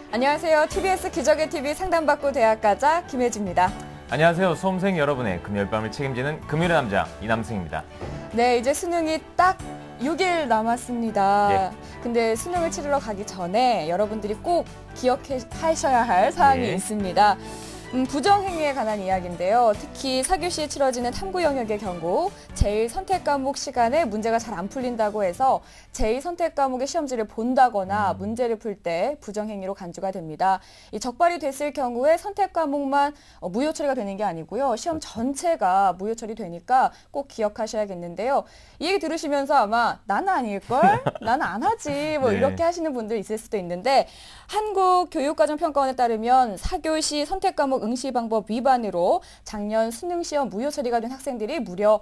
안녕하세요. TBS 기적의 TV 상담받고 대학 가자 김혜지입니다. 안녕하세요. 수험생 여러분의 금요일 밤을 책임지는 금요일의 남자 이남승입니다. 네, 이제 수능이 딱 6일 남았습니다. 예. 근데 수능을 치르러 가기 전에 여러분들이 꼭 기억하셔야 할 사항이 예. 있습니다. 부정행위에 관한 이야기인데요. 특히 4교시에 치러지는 탐구 영역의 경우 제1선택 과목 시간에 문제가 잘 안 풀린다고 해서 제2선택 과목의 시험지를 본다거나 문제를 풀 때 부정행위로 간주가 됩니다. 이 적발이 됐을 경우에 선택 과목만 무효 처리가 되는 게 아니고요. 시험 전체가 무효 처리되니까 꼭 기억하셔야겠는데요. 이 얘기 들으시면서 아마 나는 아닐걸? 나는 안 하지. 뭐 네. 이렇게 하시는 분들 있을 수도 있는데 한국교육과정평가원에 따르면 4교시 선택 과목 응시 방법 위반으로 작년 수능 시험 무효 처리가 된 학생들이 무려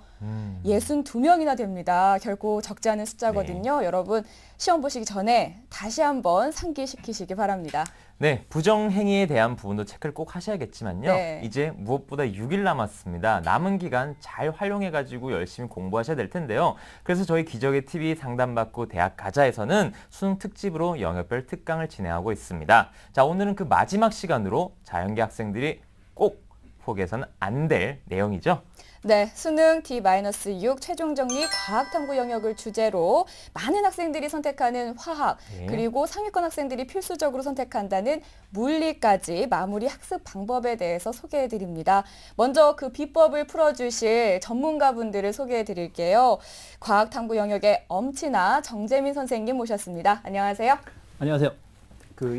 62명이나 됩니다. 결코 적지 않은 숫자거든요. 여러분 시험 보시기 전에 다시 한번 상기시키시기 바랍니다. 네, 부정행위에 대한 부분도 체크를 꼭 하셔야겠지만요. 네. 이제 무엇보다 6일 남았습니다. 남은 기간 잘 활용해가지고 열심히 공부하셔야 될 텐데요. 그래서 저희 기적의 TV 상담받고 대학 가자에서는 수능 특집으로 영역별 특강을 진행하고 있습니다. 자, 오늘은 그 마지막 시간으로 자연계 학생들이 꼭 포기해서는 안 될 내용이죠. 네, 수능 D-6 최종 정리 과학탐구 영역을 주제로 많은 학생들이 선택하는 화학, 네. 그리고 상위권 학생들이 필수적으로 선택한다는 물리까지 마무리 학습 방법에 대해서 소개해드립니다. 먼저 그 비법을 풀어주실 전문가분들을 소개해드릴게요. 과학탐구 영역의 엄친아 정재민 선생님 모셨습니다. 안녕하세요. 안녕하세요.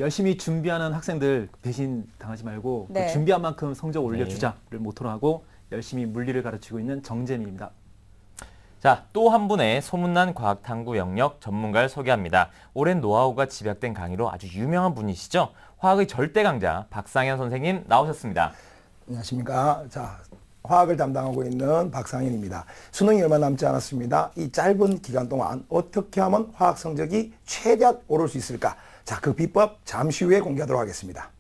열심히 준비하는 학생들 배신 당하지 말고 네. 준비한 만큼 성적 올려주자를 모토로 하고 열심히 물리를 가르치고 있는 정재민입니다. 자, 또 한 분의 소문난 과학탐구 영역 전문가를 소개합니다. 오랜 노하우가 집약된 강의로 아주 유명한 분이시죠. 화학의 절대 강자 박상현 선생님 나오셨습니다. 안녕하십니까. 자, 화학을 담당하고 있는 박상현입니다. 수능이 얼마 남지 않았습니다. 이 짧은 기간 동안 어떻게 하면 화학 성적이 최대한 오를 수 있을까? 자, 그 비법 잠시 후에 공개하도록 하겠습니다.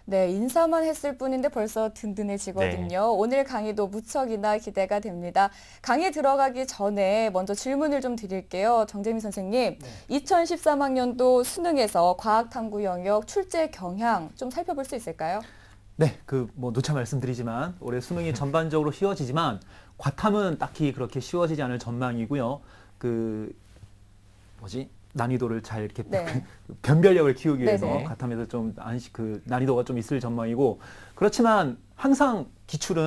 네, 인사만 했을 뿐인데 벌써 든든해지거든요. 네. 오늘 강의도 무척이나 기대가 됩니다. 강의 들어가기 전에 먼저 질문을 좀 드릴게요. 정재민 선생님, 2013학년도 수능에서 과학탐구 영역 출제 경향 좀 살펴볼 수 있을까요? 네, 누차 말씀드리지만 올해 수능이 전반적으로 쉬워지지만 과탐은 딱히 그렇게 쉬워지지 않을 전망이고요. 난이도를 잘 이렇게 네. 변별력을 키우기 위해서 네네. 과탐에서 좀 난이도가 좀 있을 전망이고 그렇지만 항상 기출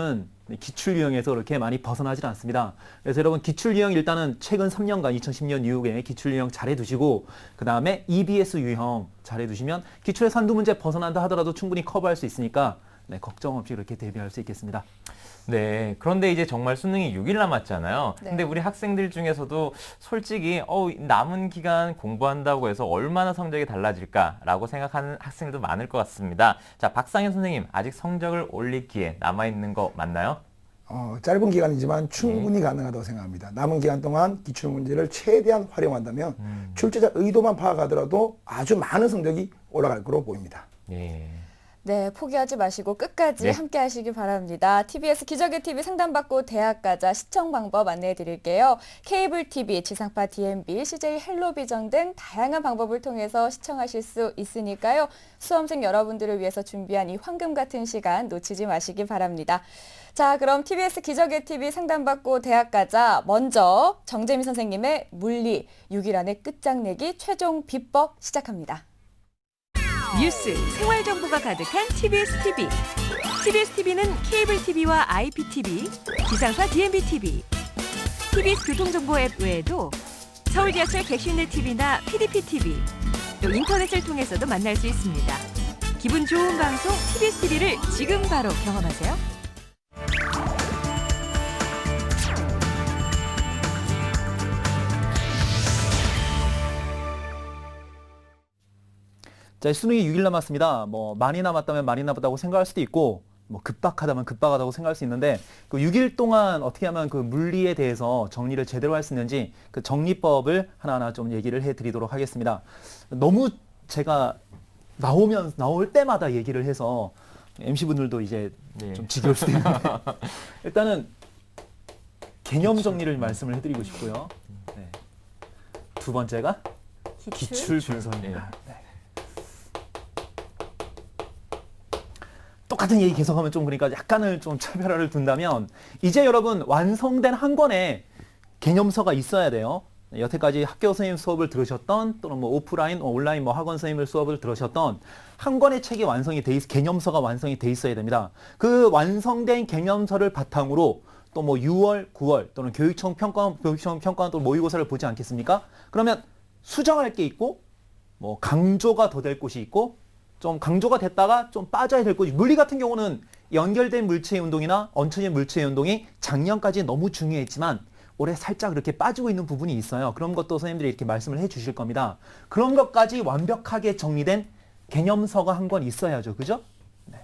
유형에서 그렇게 많이 벗어나질 않습니다. 그래서 여러분 기출 유형 일단은 최근 3년간 2010년 이후에 기출 유형 잘 해두시고 그 다음에 EBS 유형 잘 해두시면 기출에서 한두 문제 벗어난다 하더라도 충분히 커버할 수 있으니까 네, 걱정 없이 그렇게 대비할 수 있겠습니다. 네, 그런데 이제 정말 수능이 6일 남았잖아요. 네. 근데 우리 학생들 중에서도 솔직히 남은 기간 공부한다고 해서 얼마나 성적이 달라질까라고 생각하는 학생들도 많을 것 같습니다. 자, 박상현 선생님, 아직 성적을 올릴 기회 남아있는 거 맞나요? 짧은 기간이지만 충분히 가능하다고 생각합니다. 남은 기간 동안 기출문제를 최대한 활용한다면 출제자 의도만 파악하더라도 아주 많은 성적이 올라갈 거로 보입니다. 네. 네, 포기하지 마시고 끝까지 네. 함께 하시기 바랍니다. TBS 기적의 TV 상담받고 대학 가자 시청 방법 안내해 드릴게요. 케이블 TV, 지상파 DMB, CJ 헬로비전 등 다양한 방법을 통해서 시청하실 수 있으니까요. 수험생 여러분들을 위해서 준비한 이 황금 같은 시간 놓치지 마시기 바랍니다. 자, 그럼 TBS 기적의 TV 상담받고 대학 가자. 먼저 정재민 선생님의 물리 6일 안에 끝장내기 최종 비법 시작합니다. 뉴스, 생활 정보가 가득한 TBS TV. TBS TV는 케이블 TV와 IPTV, 지상파 DMB TV, TBS 교통정보 앱 외에도 서울 지하철 객실내 TV나 PDP TV, 또 인터넷을 통해서도 만날 수 있습니다. 기분 좋은 방송 TBS TV를 지금 바로 경험하세요. 자, 수능이 6일 남았습니다. 많이 남았다면 많이 남았다고 생각할 수도 있고, 급박하다면 급박하다고 생각할 수 있는데, 6일 동안 어떻게 하면 물리에 대해서 정리를 제대로 할 수 있는지 그 정리법을 하나하나 좀 얘기를 해드리도록 하겠습니다. 너무 제가 나올 때마다 얘기를 해서 MC분들도 이제 네. 좀 지겨울 수도 있는데, 일단은 개념 정리를 말씀을 해드리고 싶고요. 네. 두 번째가 기출 분석입니다. 네. 똑같은 얘기 계속하면 좀 그러니까 약간을 좀 차별화를 둔다면 이제 여러분 완성된 한 권의 개념서가 있어야 돼요. 여태까지 학교 선생님 수업을 들으셨던 또는 뭐 오프라인, 온라인 뭐 학원 선생님 수업을 들으셨던 한 권의 책이 완성이 돼 개념서가 완성이 돼 있어야 됩니다. 그 완성된 개념서를 바탕으로 또 뭐 6월, 9월 또는 교육청 평가원 또 모의고사를 보지 않겠습니까? 그러면 수정할 게 있고 뭐 강조가 더 될 곳이 있고 좀 강조가 됐다가 좀 빠져야 될 곳이 물리 같은 경우는 연결된 물체의 운동이나 얹혀진 물체의 운동이 작년까지 너무 중요했지만 올해 살짝 이렇게 빠지고 있는 부분이 있어요. 그런 것도 선생님들이 이렇게 말씀을 해 주실 겁니다. 그런 것까지 완벽하게 정리된 개념서가 한 권 있어야죠. 그죠? 네.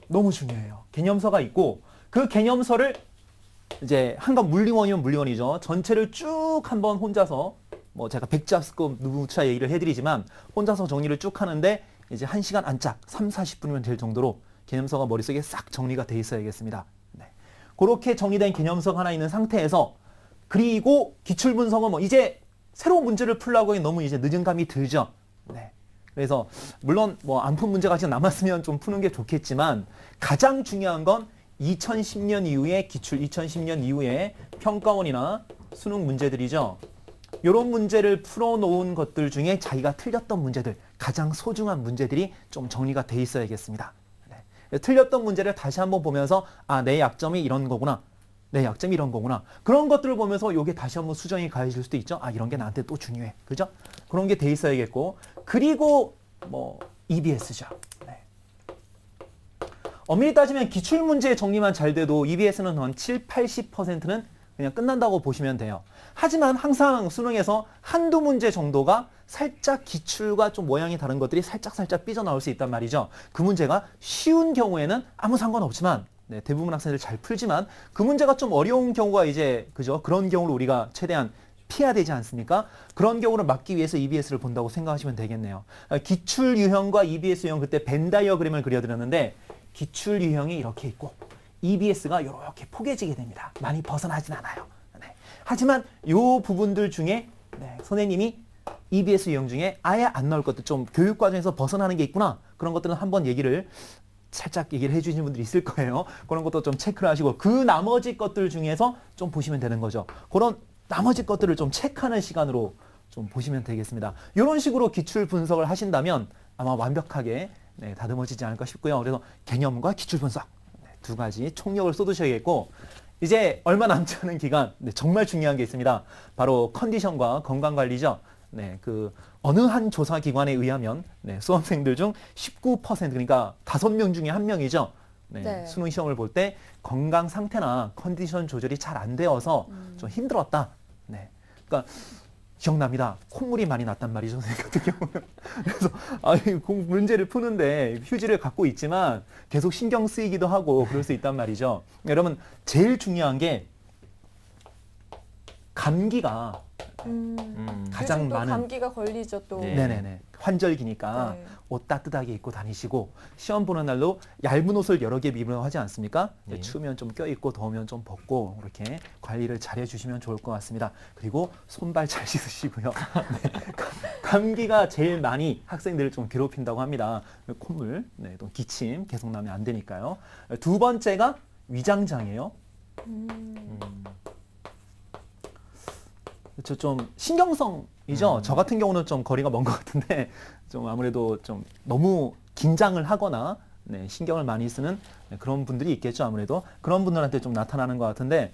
너무 중요해요. 개념서가 있고 그 개념서를 이제 한강 물리원이면 물리원이죠. 전체를 쭉 한번 혼자서 뭐 제가 백자스급 누차 얘기를 해드리지만 혼자서 정리를 쭉 하는데 이제 1시간 안짝 30-40분이면 될 정도로 개념서가 머릿속에 싹 정리가 돼 있어야겠습니다. 네. 그렇게 정리된 개념서가 하나 있는 상태에서 그리고 기출분석은 뭐 이제 새로운 문제를 풀려고 너무 이제 늦은 감이 들죠. 네. 그래서 물론 뭐 안 푼 문제가 아직 남았으면 좀 푸는 게 좋겠지만 가장 중요한 건 2010년 이후에 기출 2010년 이후에 평가원이나 수능 문제들이죠. 이런 문제를 풀어놓은 것들 중에 자기가 틀렸던 문제들, 가장 소중한 문제들이 좀 정리가 돼 있어야겠습니다. 네. 틀렸던 문제를 다시 한번 보면서 아, 내 약점이 이런 거구나. 내 약점이 이런 거구나. 그런 것들을 보면서 이게 다시 한번 수정이 가해질 수도 있죠. 아, 이런 게 나한테 또 중요해. 그죠? 그런 게 돼 있어야겠고. 그리고 뭐 EBS죠. 네. 엄밀히 따지면 기출문제 정리만 잘 돼도 EBS는 한 7-80%는 그냥 끝난다고 보시면 돼요. 하지만 항상 수능에서 한두 문제 정도가 살짝 기출과 좀 모양이 다른 것들이 살짝 삐져나올 수 있단 말이죠. 그 문제가 쉬운 경우에는 아무 상관없지만 네, 대부분 학생들 잘 풀지만 그 문제가 좀 어려운 경우가 이제 그죠? 그런 경우를 우리가 최대한 피해야 되지 않습니까? 그런 경우를 막기 위해서 EBS를 본다고 생각하시면 되겠네요. 기출 유형과 EBS 유형 그때 벤 다이어그램을 그려드렸는데 기출 유형이 이렇게 있고 EBS가 이렇게 포개지게 됩니다. 많이 벗어나진 않아요. 네. 하지만 이 부분들 중에 네, 선생님이 EBS 유형 중에 아예 안 나올 것들 좀 교육 과정에서 벗어나는 게 있구나. 그런 것들은 한번 살짝 얘기를 해주시는 분들이 있을 거예요. 그런 것도 좀 체크를 하시고 그 나머지 것들 중에서 좀 보시면 되는 거죠. 그런 나머지 것들을 좀 체크하는 시간으로 좀 보시면 되겠습니다. 이런 식으로 기출 분석을 하신다면 아마 완벽하게 네, 다듬어지지 않을까 싶고요. 그래서 개념과 기출 분석 네, 두 가지 총력을 쏟으셔야겠고 이제 얼마 남지 않은 기간 네, 정말 중요한 게 있습니다. 바로 컨디션과 건강관리죠. 네, 그 어느 한 조사기관에 의하면 네, 수험생들 중 19% 그러니까 5명 중에 1명이죠. 네, 네. 수능 시험을 볼 때 건강 상태나 컨디션 조절이 잘 안 되어서 좀 힘들었다. 네, 그러니까 기억납니다. 콧물이 많이 났단 말이죠, 선생님 같은 경우는. 그래서 문제를 푸는데 휴지를 갖고 있지만 계속 신경 쓰이기도 하고 그럴 수 있단 말이죠. 여러분 제일 중요한 게 감기가 가장 요즘 또 많은 감기가 걸리죠 또. 네. 네네네 환절기니까 네. 옷 따뜻하게 입고 다니시고 시험 보는 날로 얇은 옷을 여러 개 입으려고 하지 않습니까? 네. 추우면 좀 껴입고 더우면 좀 벗고 이렇게 관리를 잘 해주시면 좋을 것 같습니다. 그리고 손발 잘 씻으시고요. 네. 감기가 제일 많이 학생들을 좀 괴롭힌다고 합니다. 콧물, 네, 또 기침 계속 나면 안 되니까요. 두 번째가 위장장애요. 그렇죠. 좀 신경성이죠. 저 같은 경우는 좀 거리가 먼 것 같은데 좀 아무래도 좀 너무 긴장을 하거나 네, 신경을 많이 쓰는 그런 분들이 있겠죠. 아무래도 그런 분들한테 좀 나타나는 것 같은데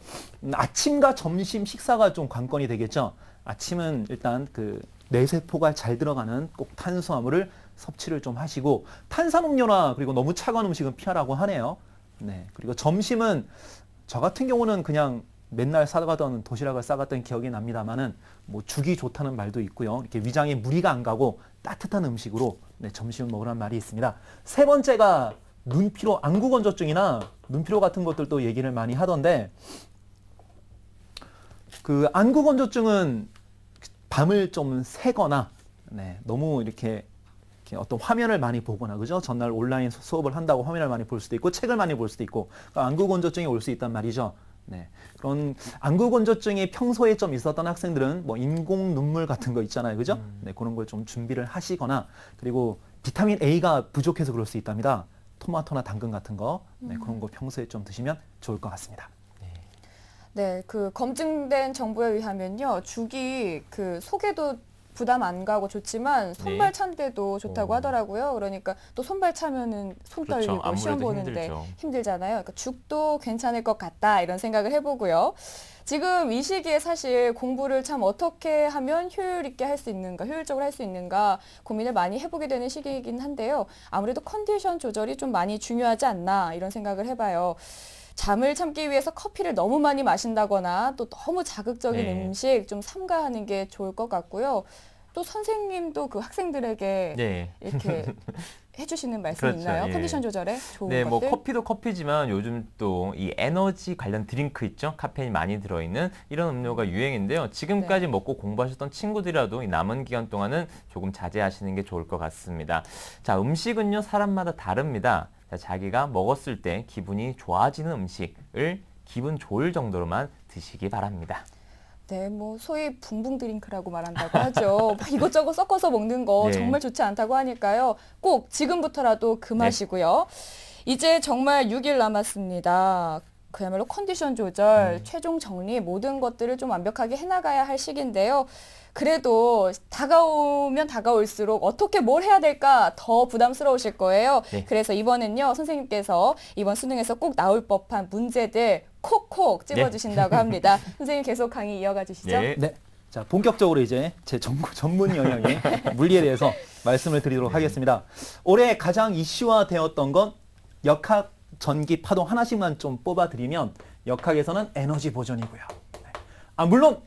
아침과 점심 식사가 좀 관건이 되겠죠. 아침은 일단 그 뇌세포가 잘 들어가는 꼭 탄수화물을 섭취를 좀 하시고 탄산음료나 그리고 너무 차가운 음식은 피하라고 하네요. 네. 그리고 점심은 저 같은 경우는 그냥 맨날 싸가던 도시락을 싸갔던 기억이 납니다만은 뭐 죽이 좋다는 말도 있고요. 이렇게 위장에 무리가 안 가고 따뜻한 음식으로 네, 점심을 먹으라는 말이 있습니다. 세 번째가 눈피로, 안구건조증이나 눈피로 같은 것들도 얘기를 많이 하던데 그 안구건조증은 밤을 좀 새거나 네, 너무 이렇게 어떤 화면을 많이 보거나 그죠? 전날 온라인 수업을 한다고 화면을 많이 볼 수도 있고 책을 많이 볼 수도 있고 그러니까 안구건조증이 올 수 있단 말이죠. 네. 그런 안구건조증이 평소에 좀 있었던 학생들은 뭐 인공 눈물 같은 거 있잖아요. 그죠? 네, 그런 걸 좀 준비를 하시거나 그리고 비타민 A가 부족해서 그럴 수 있답니다. 토마토나 당근 같은 거 그런 거 평소에 좀 드시면 좋을 것 같습니다. 네, 그 검증된 정보에 의하면요, 죽이 그 속에도 부담 안 가고 좋지만 손발 찬데도 좋다고 하더라고요. 그러니까 또 손발 차면은 손 그렇죠. 떨리고 아무래도 시험 보는데 힘들죠. 힘들잖아요. 그러니까 죽도 괜찮을 것 같다 이런 생각을 해보고요. 지금 이 시기에 사실 공부를 참 어떻게 하면 효율 있게 할 수 있는가, 효율적으로 할 수 있는가 고민을 많이 해보게 되는 시기이긴 한데요. 아무래도 컨디션 조절이 좀 많이 중요하지 않나 이런 생각을 해봐요. 잠을 참기 위해서 커피를 너무 많이 마신다거나 또 너무 자극적인 네. 음식 좀 삼가하는 게 좋을 것 같고요. 또 선생님도 그 학생들에게 네. 이렇게 해주시는 말씀 그렇죠. 있나요? 예. 컨디션 조절에 좋은 네, 뭐 것들? 커피도 커피지만 요즘 또 이 에너지 관련 드링크 있죠? 카페인이 많이 들어있는 이런 음료가 유행인데요. 지금까지 먹고 공부하셨던 친구들이라도 이 남은 기간 동안은 조금 자제하시는 게 좋을 것 같습니다. 자, 음식은요, 사람마다 다릅니다. 자, 자기가 먹었을 때 기분이 좋아지는 음식을 기분 좋을 정도로만 드시기 바랍니다. 네, 뭐 소위 붕붕 드링크라고 말한다고 하죠. 막 이것저것 섞어서 먹는 거 네. 정말 좋지 않다고 하니까요. 꼭 지금부터라도 금하시고요. 이제 정말 6일 남았습니다. 그야말로 컨디션 조절, 최종 정리 모든 것들을 좀 완벽하게 해나가야 할 시기인데요. 그래도 다가오면 다가올수록 어떻게 뭘 해야 될까 더 부담스러우실 거예요. 네. 그래서 이번엔요, 선생님께서 이번 수능에서 꼭 나올 법한 문제들 콕콕 찝어주신다고 합니다. 선생님 계속 강의 이어가 주시죠. 네. 네. 자, 본격적으로 이제 제 전문 영역의 물리에 대해서 말씀을 드리도록 하겠습니다. 올해 가장 이슈화되었던 건 역학, 전기, 파동 하나씩만 좀 뽑아드리면 역학에서는 에너지 보존이고요. 물론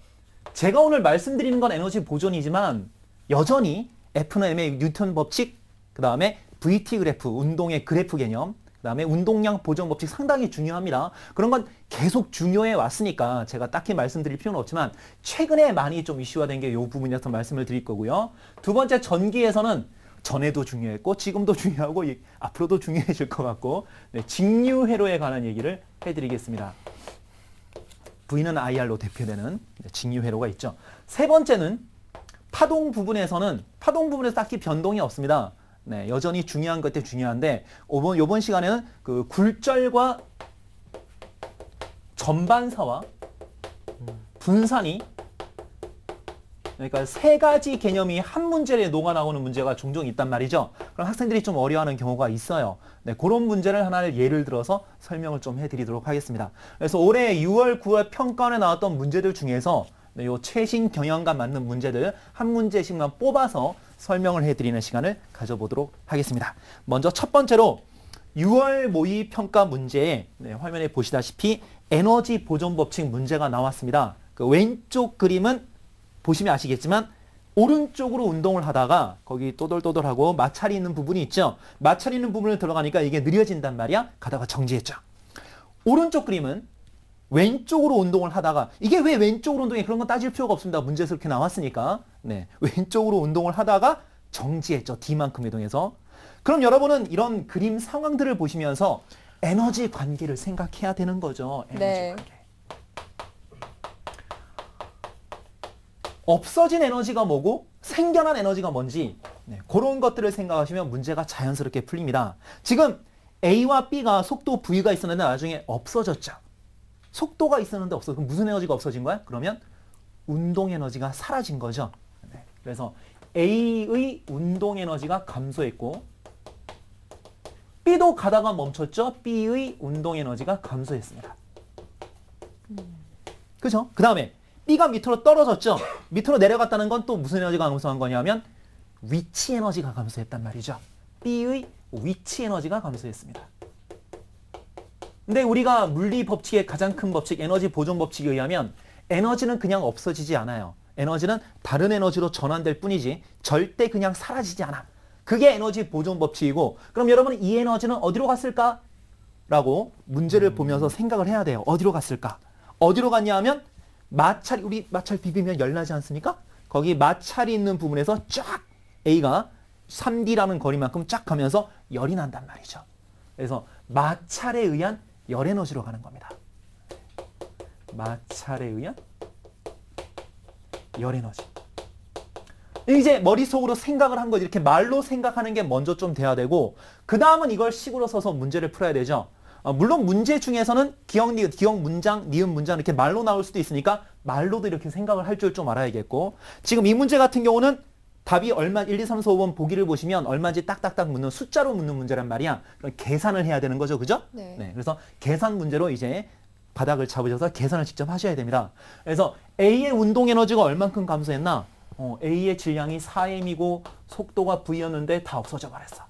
제가 오늘 말씀드리는 건 에너지 보존이지만 여전히 F는 M의 뉴턴 법칙, 그 다음에 VT 그래프, 운동의 그래프 개념, 그 다음에 운동량 보존 법칙 상당히 중요합니다. 그런 건 계속 중요해 왔으니까 제가 딱히 말씀드릴 필요는 없지만 최근에 많이 좀 이슈화된 게 이 부분이라서 말씀을 드릴 거고요. 두 번째, 전기에서는 전에도 중요했고 지금도 중요하고 앞으로도 중요해질 것 같고 직류회로에 관한 얘기를 해드리겠습니다. V는 IR로 대표되는 직류회로가 있죠. 세 번째는 파동 부분에서 딱히 변동이 없습니다. 네, 여전히 중요한 것들 중요한데 이번 시간에는 그 굴절과 전반사와 분산이 그러니까 세 가지 개념이 한 문제에 녹아나오는 문제가 종종 있단 말이죠. 그럼 학생들이 좀 어려워하는 경우가 있어요. 네, 그런 문제를 하나를 예를 들어서 설명을 좀 해드리도록 하겠습니다. 그래서 올해 6월, 9월 평가원에 나왔던 문제들 중에서 요 최신 경영과 맞는 문제들 한 문제씩만 뽑아서 설명을 해드리는 시간을 가져보도록 하겠습니다. 먼저 첫 번째로 6월 모의 평가 문제에 화면에 보시다시피 에너지 보존 법칙 문제가 나왔습니다. 그 왼쪽 그림은 보시면 아시겠지만 오른쪽으로 운동을 하다가 거기 또돌또돌하고 마찰이 있는 부분이 있죠. 마찰이 있는 부분을 들어가니까 이게 느려진단 말이야. 가다가 정지했죠. 오른쪽 그림은 왼쪽으로 운동을 하다가 이게 왜 왼쪽으로 운동해? 그런 건 따질 필요가 없습니다. 문제에서 이렇게 나왔으니까. 네, 왼쪽으로 운동을 하다가 정지했죠. D만큼 이동해서. 그럼 여러분은 이런 그림 상황들을 보시면서 에너지 관계를 생각해야 되는 거죠. 에너지 네. 관계. 없어진 에너지가 뭐고 생겨난 에너지가 뭔지 그런 것들을 생각하시면 문제가 자연스럽게 풀립니다. 지금 A와 B가 속도 V가 있었는데 나중에 없어졌죠. 속도가 있었는데 없어져. 그럼 무슨 에너지가 없어진 거야? 그러면 운동 에너지가 사라진 거죠. 그래서 A의 운동 에너지가 감소했고 B도 가다가 멈췄죠. B의 운동 에너지가 감소했습니다. 그죠? 그 다음에 B가 밑으로 떨어졌죠. 밑으로 내려갔다는 건 또 무슨 에너지가 감소한 거냐면 위치 에너지가 감소했단 말이죠. B의 위치 에너지가 감소했습니다. 근데 우리가 물리 법칙의 가장 큰 법칙, 에너지 보존 법칙에 의하면 에너지는 그냥 없어지지 않아요. 에너지는 다른 에너지로 전환될 뿐이지 절대 그냥 사라지지 않아. 그게 에너지 보존 법칙이고 그럼 여러분은 이 에너지는 어디로 갔을까? 라고 문제를 보면서 생각을 해야 돼요. 어디로 갔을까? 어디로 갔냐 하면 마찰이, 우리 마찰 비비면 열 나지 않습니까? 거기 마찰이 있는 부분에서 쫙 A가 3D라는 거리만큼 쫙 가면서 열이 난단 말이죠. 그래서 마찰에 의한 열 에너지로 가는 겁니다. 마찰에 의한 열 에너지. 이제 머릿속으로 생각을 한 거 이렇게 말로 생각하는 게 먼저 좀 돼야 되고 그 다음은 이걸 식으로 써서 문제를 풀어야 되죠. 물론 문제 중에서는 기억, 니은, 기억 문장, 니은 문장 이렇게 말로 나올 수도 있으니까 말로도 이렇게 생각을 할 줄 좀 알아야겠고 지금 이 문제 같은 경우는 답이 얼마 1, 2, 3, 4, 5번 보기를 보시면 얼마인지 딱딱딱 묻는 숫자로 묻는 문제란 말이야. 그럼 계산을 해야 되는 거죠. 그죠? 네. 그래서 계산 문제로 이제 바닥을 잡으셔서 계산을 직접 하셔야 됩니다. 그래서 A의 운동 에너지가 얼만큼 감소했나? A의 질량이 4m이고 속도가 V였는데 다 없어져 버렸어.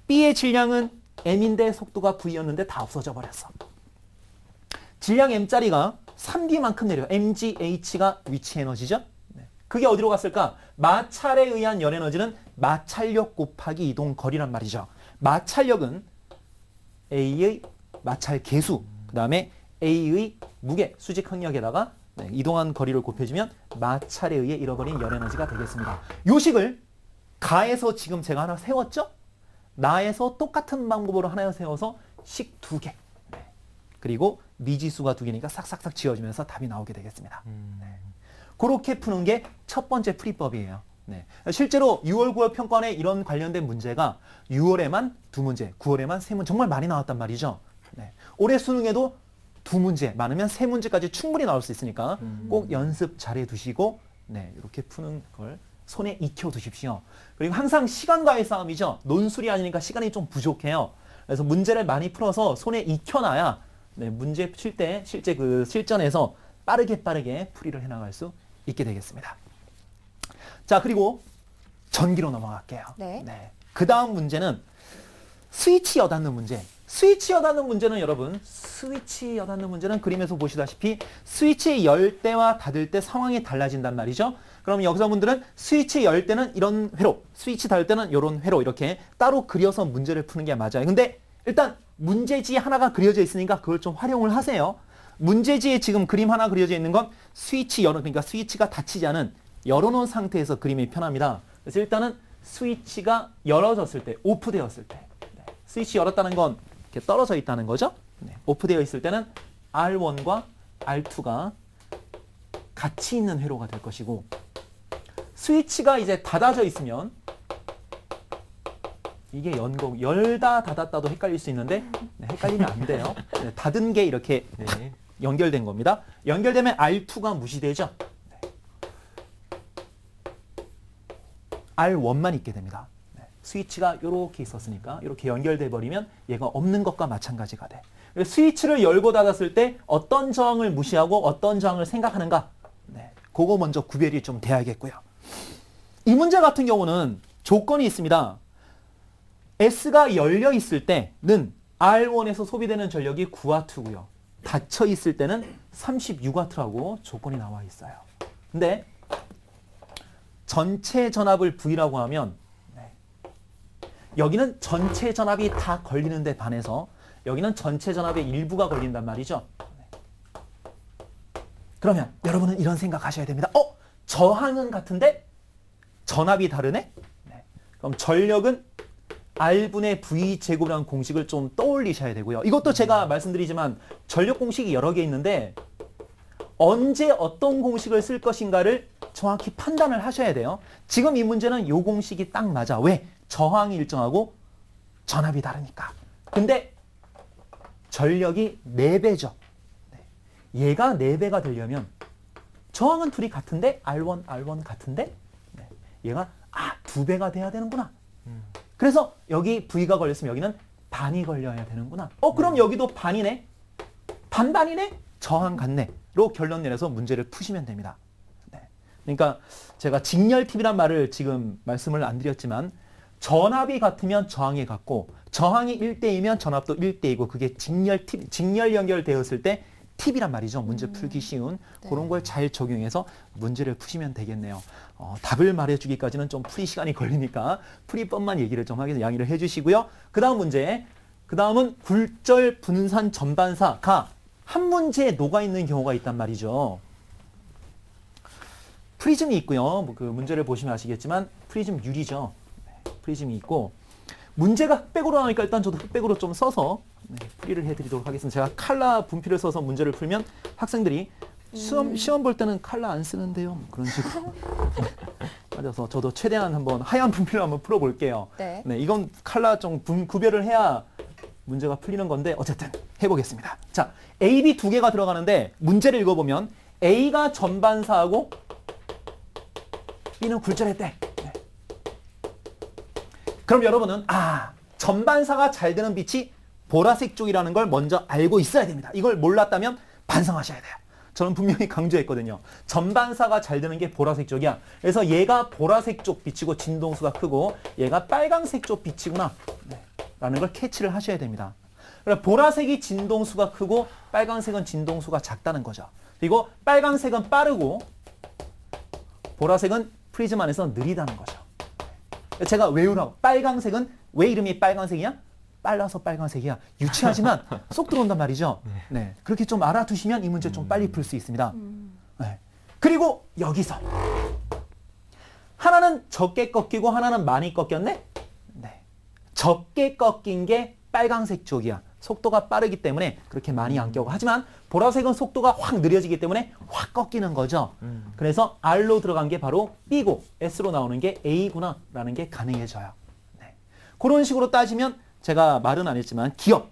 B의 질량은 M인데 속도가 V였는데 다 없어져 버렸어. 질량 M짜리가 3D만큼 내려. mgH가 위치 에너지죠. 그게 어디로 갔을까? 마찰에 의한 열 에너지는 마찰력 곱하기 이동 거리란 말이죠. 마찰력은 A의 마찰 계수, 그 다음에 A의 무게, 수직 항력에다가 이동한 거리를 곱해주면 마찰에 의해 잃어버린 열 에너지가 되겠습니다. 요 식을 가에서 지금 제가 하나 세웠죠? 나에서 똑같은 방법으로 하나 세워서 식 2개. 그리고 미지수가 2개니까 싹싹싹 지어주면서 답이 나오게 되겠습니다. 그렇게 푸는 게 첫 번째 풀이법이에요. 실제로 6월, 9월 평가원에 이런 관련된 문제가 6월에만 2문제, 9월에만 3문제 정말 많이 나왔단 말이죠. 올해 수능에도 2문제, 많으면 3문제까지 충분히 나올 수 있으니까 꼭 연습 잘해 두시고 이렇게 푸는 걸 손에 익혀 두십시오. 그리고 항상 시간과의 싸움이죠. 논술이 아니니까 시간이 좀 부족해요. 그래서 문제를 많이 풀어서 손에 익혀놔야 문제 풀 때 실제 그 실전에서 빠르게 풀이를 해나갈 수 있게 되겠습니다. 자, 그리고 전기로 넘어갈게요. 그 다음 문제는 스위치 여닫는 문제. 스위치 여닫는 문제는 여러분, 스위치 여닫는 문제는 그림에서 보시다시피 스위치 열 때와 닫을 때 상황이 달라진단 말이죠. 그럼 여기서분들은 스위치 열 때는 이런 회로, 스위치 닫을 때는 이런 회로 이렇게 따로 그려서 문제를 푸는 게 맞아요. 근데 일단 문제지 하나가 그려져 있으니까 그걸 좀 활용을 하세요. 문제지에 지금 그림 하나 그려져 있는 건 스위치 열어, 그러니까 스위치가 닫히지 않은 열어놓은 상태에서 그림이 편합니다. 그래서 일단은 스위치가 열어졌을 때, 오프되었을 때, 스위치 열었다는 건 이렇게 떨어져 있다는 거죠. 오프되어 있을 때는 R1과 R2가 같이 있는 회로가 될 것이고 스위치가 이제 닫아져 있으면 이게 연거 열다 닫았다도 헷갈릴 수 있는데 헷갈리면 안 돼요. 닫은 게 이렇게 연결된 겁니다. 연결되면 R2가 무시되죠. R1만 있게 됩니다. 스위치가 이렇게 있었으니까 이렇게 연결돼 버리면 얘가 없는 것과 마찬가지가 돼. 스위치를 열고 닫았을 때 어떤 저항을 무시하고 어떤 저항을 생각하는가? 그거 먼저 구별이 좀 돼야겠고요. 이 문제 같은 경우는 조건이 있습니다. S가 열려 있을 때는 R1에서 소비되는 전력이 9W고요. 닫혀 있을 때는 36W라고 조건이 나와 있어요. 근데 전체 전압을 V라고 하면 여기는 전체 전압이 다 걸리는데 반해서 여기는 전체 전압의 일부가 걸린단 말이죠. 그러면 여러분은 이런 생각하셔야 됩니다. 저항은 같은데 전압이 다르네? 그럼 전력은 R분의 V제곱이라는 공식을 좀 떠올리셔야 되고요. 이것도 제가 말씀드리지만 전력 공식이 여러 개 있는데 언제 어떤 공식을 쓸 것인가를 정확히 판단을 하셔야 돼요. 지금 이 문제는 이 공식이 딱 맞아. 왜? 저항이 일정하고 전압이 다르니까. 근데 전력이 4배죠. 얘가 4배가 되려면 저항은 둘이 같은데 R1 같은데 얘가 2배가 돼야 되는구나. 그래서 여기 V가 걸렸으면 여기는 반이 걸려야 되는구나. 그럼 여기도 반이네. 반반이네. 저항 같네로 결론 내려서 문제를 푸시면 됩니다. 그러니까 제가 직렬팁이란 말을 지금 말씀을 안 드렸지만 전압이 같으면 저항이 같고 저항이 1대이면 전압도 1대이고 그게 직렬 연결되었을 때 팁이란 말이죠. 문제 풀기 쉬운 그런 걸 잘 적용해서 문제를 푸시면 되겠네요. 답을 말해주기까지는 좀 풀이 시간이 걸리니까 풀이법만 얘기를 좀 하겠습니다. 양해를 해주시고요. 그 다음 문제. 그 다음은 굴절 분산 전반사가 한 문제에 녹아있는 경우가 있단 말이죠. 프리즘이 있고요. 그 문제를 보시면 아시겠지만 프리즘 유리죠. 프리즘이 있고 문제가 흑백으로 나오니까 일단 저도 흑백으로 좀 써서 풀이를 해드리도록 하겠습니다. 제가 칼라 분필을 써서 문제를 풀면 학생들이 시험 볼 때는 칼라 안 쓰는데요. 그런 식으로 빠져서 저도 최대한 한번 하얀 분필로 한번 풀어볼게요. 네. 이건 칼라 좀 구별을 해야 문제가 풀리는 건데 어쨌든 해보겠습니다. 자, A, B 두 개가 들어가는데 문제를 읽어보면 A가 전반사하고 B는 굴절했대. 네. 그럼 여러분은 전반사가 잘 되는 빛이 보라색 쪽이라는 걸 먼저 알고 있어야 됩니다. 이걸 몰랐다면 반성하셔야 돼요. 저는 분명히 강조했거든요. 전반사가 잘 되는 게 보라색 쪽이야. 그래서 얘가 보라색 쪽 빛이고 진동수가 크고 얘가 빨강색 쪽 빛이구나. 네. 라는 걸 캐치를 하셔야 됩니다. 그러니까 보라색이 진동수가 크고 빨강색은 진동수가 작다는 거죠. 그리고 빨강색은 빠르고 보라색은 프리즘 안에서 느리다는 거죠. 제가 외우라고. 빨강색은 왜 이름이 빨강색이야? 빨라서 빨간색이야. 유치하지만 쏙 들어온단 말이죠. 네. 그렇게 좀 알아두시면 이 문제 좀 빨리 풀 수 있습니다. 네. 그리고 여기서 하나는 적게 꺾이고 하나는 많이 꺾였네? 네. 적게 꺾인 게 빨간색 쪽이야. 속도가 빠르기 때문에 그렇게 많이 안 꺾고. 하지만 보라색은 속도가 확 느려지기 때문에 확 꺾이는 거죠. 그래서 R로 들어간 게 바로 B고 S로 나오는 게 A구나 라는 게 가능해져요. 네. 그런 식으로 따지면 제가 말은 안 했지만 기억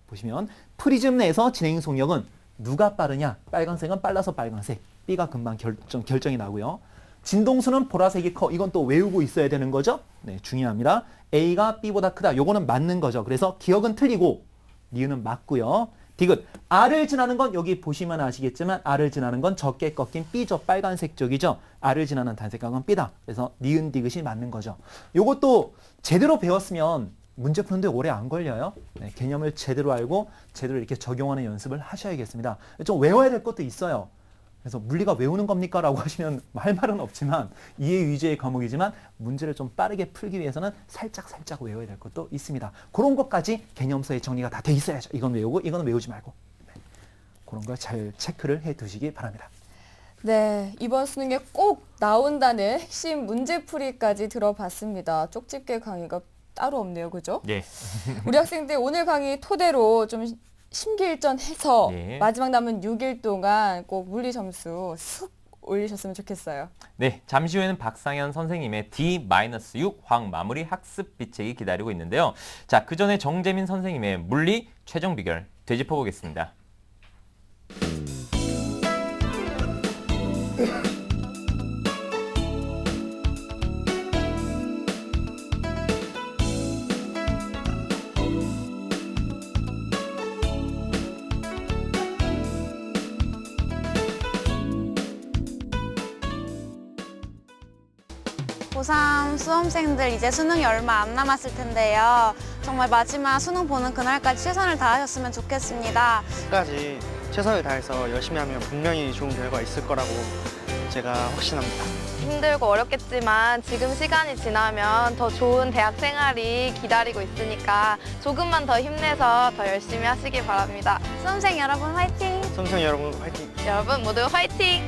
보시면 프리즘 내에서 진행 속력은 누가 빠르냐? 빨간색은 빨라서 빨간색, B가 금방 결정이 나고요. 진동수는 보라색이 커. 이건 또 외우고 있어야 되는 거죠. 네, 중요합니다. A가 B보다 크다. 요거는 맞는 거죠. 그래서 기억은 틀리고 니은은 맞고요. 디귿. R을 지나는 건 여기 보시면 아시겠지만 R을 지나는 건 적게 꺾인 B죠. 빨간색 쪽이죠. R을 지나는 단색각은 B다. 그래서 니은 디귿이 맞는 거죠. 요것도 제대로 배웠으면 문제 푸는데 오래 안 걸려요. 네, 개념을 제대로 알고 제대로 이렇게 적용하는 연습을 하셔야겠습니다. 좀 외워야 될 것도 있어요. 그래서 물리가 외우는 겁니까? 라고 하시면 할 말은 없지만 이해 위주의 과목이지만 문제를 좀 빠르게 풀기 위해서는 살짝 외워야 될 것도 있습니다. 그런 것까지 개념서에 정리가 다 돼 있어야죠. 이건 외우고 이건 외우지 말고. 네, 그런 걸 잘 체크를 해 두시기 바랍니다. 네, 이번 수능에 꼭 나온다는 핵심 문제풀이까지 들어봤습니다. 쪽집게 강의가 따로 없네요. 그죠? 예. 우리 학생들 오늘 강의 토대로 좀 심기일전해서 예. 마지막 남은 6일 동안 꼭 물리 점수 쑥 올리셨으면 좋겠어요. 네, 잠시 후에는 박상현 선생님의 D-6 화학 마무리 학습 비책이 기다리고 있는데요. 자, 그 전에 정재민 선생님의 물리 최종 비결 되짚어 보겠습니다. 고3 수험생들 이제 수능이 얼마 안 남았을 텐데요. 정말 마지막 수능 보는 그날까지 최선을 다하셨으면 좋겠습니다. 끝까지 최선을 다해서 열심히 하면 분명히 좋은 결과 있을 거라고 제가 확신합니다. 힘들고 어렵겠지만 지금 시간이 지나면 더 좋은 대학 생활이 기다리고 있으니까 조금만 더 힘내서 더 열심히 하시길 바랍니다. 수험생 여러분 화이팅! 수험생 여러분 화이팅! 여러분 모두 화이팅!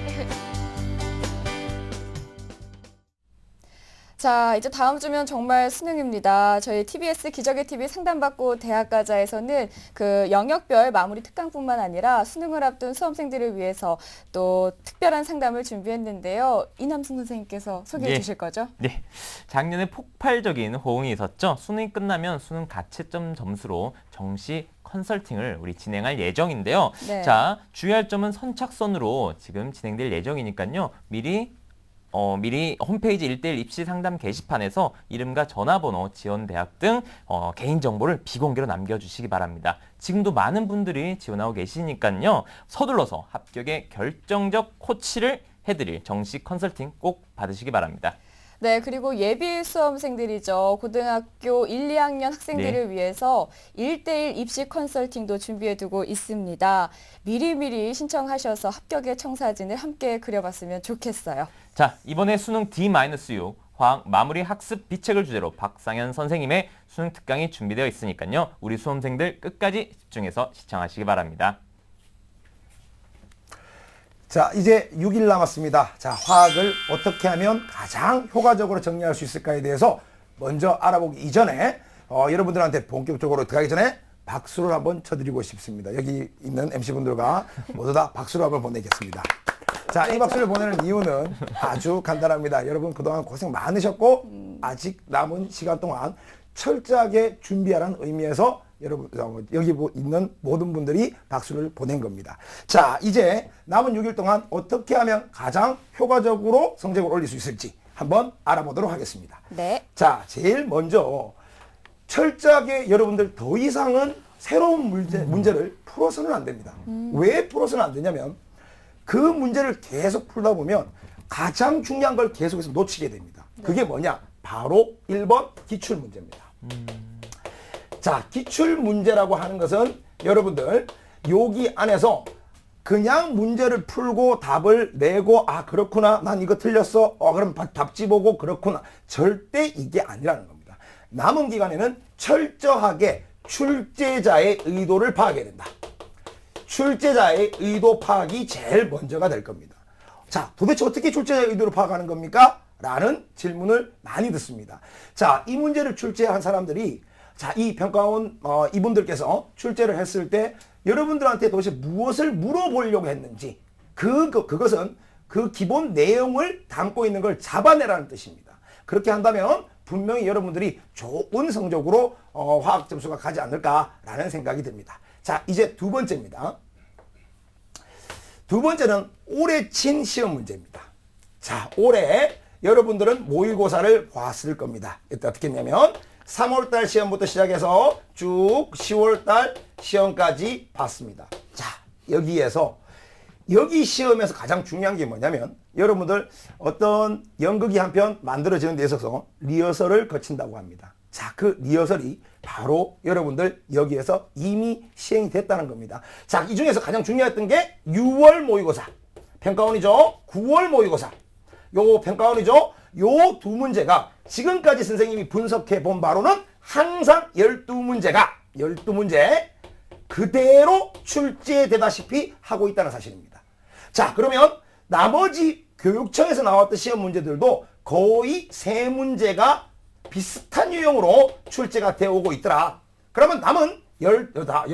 자, 이제 다음 주면 정말 수능입니다. 저희 TBS 기적의 TV 상담받고 대학가자에서는 그 영역별 마무리 특강뿐만 아니라 수능을 앞둔 수험생들을 위해서 또 특별한 상담을 준비했는데요. 이남승 선생님께서 소개해 주실 거죠? 네, 작년에 폭발적인 호응이 있었죠. 수능이 끝나면 수능 가채점 점수로 정시 컨설팅을 우리 진행할 예정인데요. 네. 자, 주의할 점은 선착순으로 지금 진행될 예정이니까요. 미리 홈페이지 1:1 입시 상담 게시판에서 이름과 전화번호, 지원 대학 등 개인정보를 비공개로 남겨주시기 바랍니다. 지금도 많은 분들이 지원하고 계시니까요. 서둘러서 합격의 결정적 코치를 해드릴 정시 컨설팅 꼭 받으시기 바랍니다. 네, 그리고 예비 수험생들이죠. 고등학교 1, 2학년 학생들을 위해서 1:1 입시 컨설팅도 준비해두고 있습니다. 미리미리 신청하셔서 합격의 청사진을 함께 그려봤으면 좋겠어요. 자, 이번에 수능 D-6 화학 마무리 학습 비책을 주제로 박상현 선생님의 수능 특강이 준비되어 있으니까요. 우리 수험생들 끝까지 집중해서 시청하시기 바랍니다. 자, 이제 6일 남았습니다. 자, 화학을 어떻게 하면 가장 효과적으로 정리할 수 있을까에 대해서 먼저 알아보기 이전에 여러분들한테 본격적으로 들어가기 전에 박수를 한번 쳐드리고 싶습니다. 여기 있는 MC분들과 모두 다 박수를 한번 보내겠습니다. 자, 이 박수를 보내는 이유는 아주 간단합니다. 여러분 그동안 고생 많으셨고 아직 남은 시간 동안 철저하게 준비하라는 의미에서 여러분 여기 있는 모든 분들이 박수를 보낸 겁니다. 자, 이제 남은 6일 동안 어떻게 하면 가장 효과적으로 성적을 올릴 수 있을지 한번 알아보도록 하겠습니다. 네. 자, 제일 먼저 철저하게 여러분들 더 이상은 새로운 문제를 풀어서는 안 됩니다. 왜 풀어서는 안 되냐면 그 문제를 계속 풀다 보면 가장 중요한 걸 계속해서 놓치게 됩니다. 그게 뭐냐? 바로 1번 기출문제입니다. 자, 기출문제라고 하는 것은 여러분들 여기 안에서 그냥 문제를 풀고 답을 내고 아 그렇구나 난 이거 틀렸어 그럼 답지 보고 그렇구나 절대 이게 아니라는 겁니다. 남은 기간에는 철저하게 출제자의 의도를 파악해야 된다. 출제자의 의도 파악이 제일 먼저가 될 겁니다. 자, 도대체 어떻게 출제자의 의도를 파악하는 겁니까? 라는 질문을 많이 듣습니다. 자, 이 문제를 출제한 사람들이 자, 이 평가원 이분들께서 출제를 했을 때 여러분들한테 도대체 무엇을 물어보려고 했는지 그것은 그 기본 내용을 담고 있는 걸 잡아내라는 뜻입니다. 그렇게 한다면 분명히 여러분들이 좋은 성적으로 화학 점수가 가지 않을까라는 생각이 듭니다. 자, 이제 두 번째입니다. 두 번째는 올해 친 시험 문제입니다. 자, 올해 여러분들은 모의고사를 봤을 겁니다. 이때 어떻게 했냐면 3월달 시험부터 시작해서 쭉 10월달 시험까지 봤습니다. 자, 여기 시험에서 가장 중요한 게 뭐냐면 여러분들 어떤 연극이 한 편 만들어지는 데 있어서 리허설을 거친다고 합니다. 자, 그 리허설이 바로 여러분들 여기에서 이미 시행이 됐다는 겁니다. 자, 이 중에서 가장 중요했던 게 6월 모의고사, 평가원이죠. 9월 모의고사, 요 평가원이죠. 요 두 문제가 지금까지 선생님이 분석해 본 바로는 항상 12문제 그대로 출제되다시피 하고 있다는 사실입니다. 자, 그러면 나머지 교육청에서 나왔던 시험 문제들도 거의 3문제가 비슷한 유형으로 출제가 되어 오고 있더라. 그러면 남은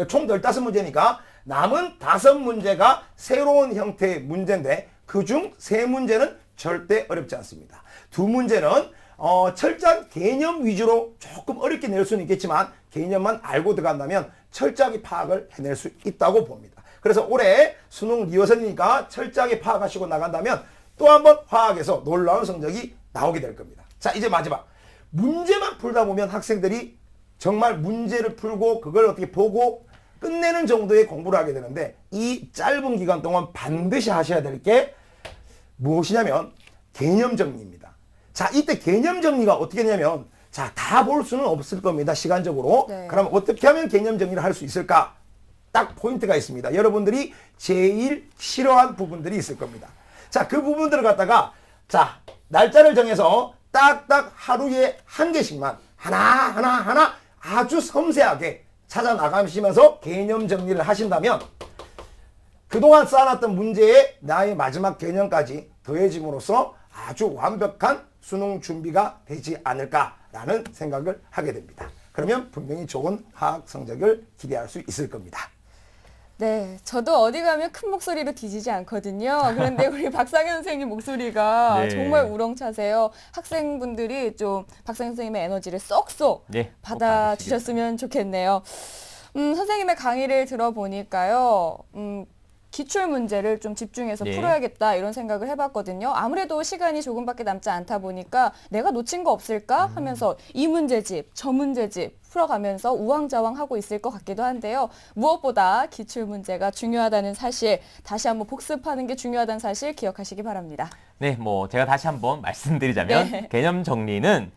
총 15문제니까 남은 5문제가 새로운 형태의 문제인데 그중 3문제는 절대 어렵지 않습니다. 2문제는 철저한 개념 위주로 조금 어렵게 낼 수는 있겠지만 개념만 알고 들어간다면 철저하게 파악을 해낼 수 있다고 봅니다. 그래서 올해 수능 리허설이니까 철저하게 파악하시고 나간다면 또 한 번 화학에서 놀라운 성적이 나오게 될 겁니다. 자, 이제 마지막. 문제만 풀다 보면 학생들이 정말 문제를 풀고 그걸 어떻게 보고 끝내는 정도의 공부를 하게 되는데 이 짧은 기간 동안 반드시 하셔야 될 게 무엇이냐면 개념 정리입니다. 자, 이때 개념 정리가 어떻게 되냐면 자, 다 볼 수는 없을 겁니다. 시간적으로. 네. 그럼 어떻게 하면 개념 정리를 할 수 있을까? 딱 포인트가 있습니다. 여러분들이 제일 싫어한 부분들이 있을 겁니다. 자, 그 부분들을 갖다가 자, 날짜를 정해서 딱딱 하루에 한 개씩만 하나 아주 섬세하게 찾아 나가시면서 개념 정리를 하신다면 그동안 쌓아놨던 문제에 나의 마지막 개념까지 더해짐으로써 아주 완벽한 수능 준비가 되지 않을까라는 생각을 하게 됩니다. 그러면 분명히 좋은 화학 성적을 기대할 수 있을 겁니다. 네, 저도 어디 가면 큰 목소리로 뒤지지 않거든요. 그런데 우리 박상현 선생님 목소리가 네. 정말 우렁차세요. 학생분들이 좀 박상현 선생님의 에너지를 쏙쏙 네, 받아주셨으면 좋겠네요. 선생님의 강의를 들어보니까요. 기출 문제를 좀 집중해서 네. 풀어야겠다 이런 생각을 해봤거든요. 아무래도 시간이 조금밖에 남지 않다 보니까 내가 놓친 거 없을까 하면서 이 문제집, 저 문제집 풀어가면서 우왕좌왕하고 있을 것 같기도 한데요. 무엇보다 기출 문제가 중요하다는 사실, 다시 한번 복습하는 게 중요하다는 사실 기억하시기 바랍니다. 네, 뭐 제가 다시 한번 말씀드리자면 네. 개념 정리는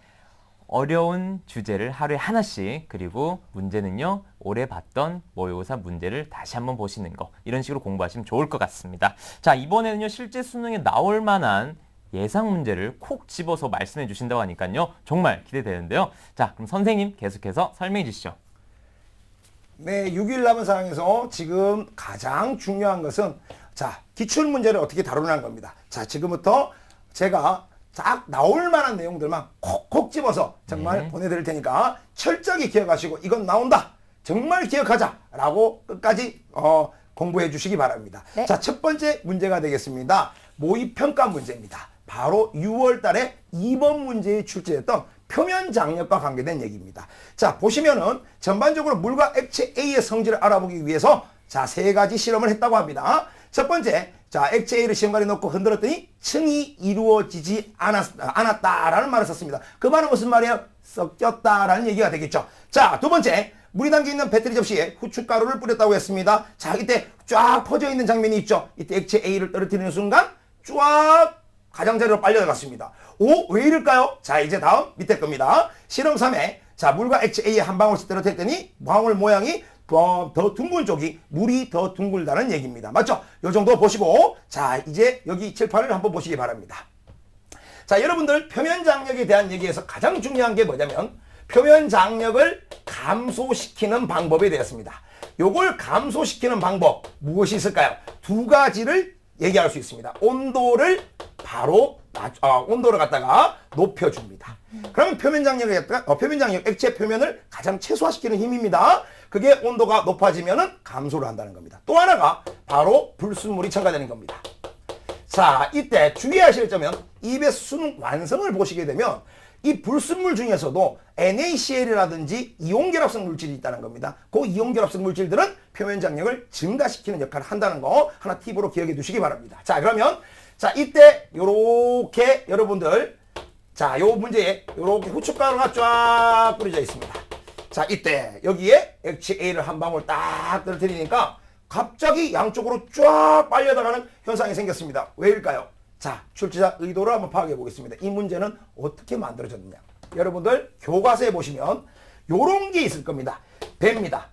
어려운 주제를 하루에 하나씩 그리고 문제는요 올해 봤던 모의고사 문제를 다시 한번 보시는 거 이런 식으로 공부하시면 좋을 것 같습니다. 자, 이번에는요 실제 수능에 나올 만한 예상 문제를 콕 집어서 말씀해 주신다고 하니까요 정말 기대되는데요. 자, 그럼 선생님 계속해서 설명해 주시죠. 네, 6일 남은 상황에서 지금 가장 중요한 것은 자, 기출 문제를 어떻게 다루냐는 겁니다. 자, 지금부터 제가 딱 나올 만한 내용들만 콕콕 집어서 정말 보내드릴 테니까 철저하게 기억하시고 이건 나온다. 정말 기억하자라고 끝까지 공부해 주시기 바랍니다. 네. 자, 첫 번째 문제가 되겠습니다. 모의평가 문제입니다. 바로 6월 달에 2번 문제에 출제했던 표면 장력과 관계된 얘기입니다. 자, 보시면은 전반적으로 물과 액체 A의 성질을 알아보기 위해서 자, 3가지 실험을 했다고 합니다. 첫 번째, 자, 액체 A를 시험관에 넣고 흔들었더니 층이 이루어지지 않았다라는 말을 썼습니다. 그 말은 무슨 말이에요? 섞였다라는 얘기가 되겠죠. 자, 두 번째, 물이 담겨있는 배터리 접시에 후춧가루를 뿌렸다고 했습니다. 자, 이때 쫙 퍼져 있는 장면이 있죠. 이때 액체 A를 떨어뜨리는 순간 쫙 가장자리로 빨려 나갔습니다. 오, 왜 이럴까요? 자, 이제 다음 밑에 겁니다. 실험 3에 자, 물과 액체 A에 한 방울씩 떨어뜨렸더니 방울 모양이 더 둥근 쪽이 물이 더 둥글다는 얘기입니다. 맞죠? 요 정도 보시고 자, 이제 여기 칠판을 한번 보시기 바랍니다. 자, 여러분들 표면 장력에 대한 얘기에서 가장 중요한 게 뭐냐면 표면 장력을 감소시키는 방법에 대해서입니다. 요걸 감소시키는 방법 무엇이 있을까요? 2가지를 얘기할 수 있습니다. 온도를 온도를 갖다가 높여줍니다. 그러면 표면 장력, 액체 표면을 가장 최소화시키는 힘입니다. 그게 온도가 높아지면은 감소를 한다는 겁니다. 또 하나가 바로 불순물이 첨가되는 겁니다. 자, 이때 주의하실 점은 입의 수능 완성을 보시게 되면 이 불순물 중에서도 NaCl이라든지 이온결합성 물질이 있다는 겁니다. 그 이온결합성 물질들은 표면 장력을 증가시키는 역할을 한다는 거 하나 팁으로 기억해 두시기 바랍니다. 자, 그러면 자, 이때 요렇게 여러분들 자, 요 문제에 요렇게 후춧가루가 쫙 뿌려져 있습니다. 자, 이때 여기에 액체 A를 한 방울 딱 떨어뜨리니까 갑자기 양쪽으로 쫙 빨려 나가는 현상이 생겼습니다. 왜일까요? 자, 출제자 의도를 한번 파악해 보겠습니다. 이 문제는 어떻게 만들어졌느냐. 여러분들 교과서에 보시면 요런 게 있을 겁니다. 배입니다.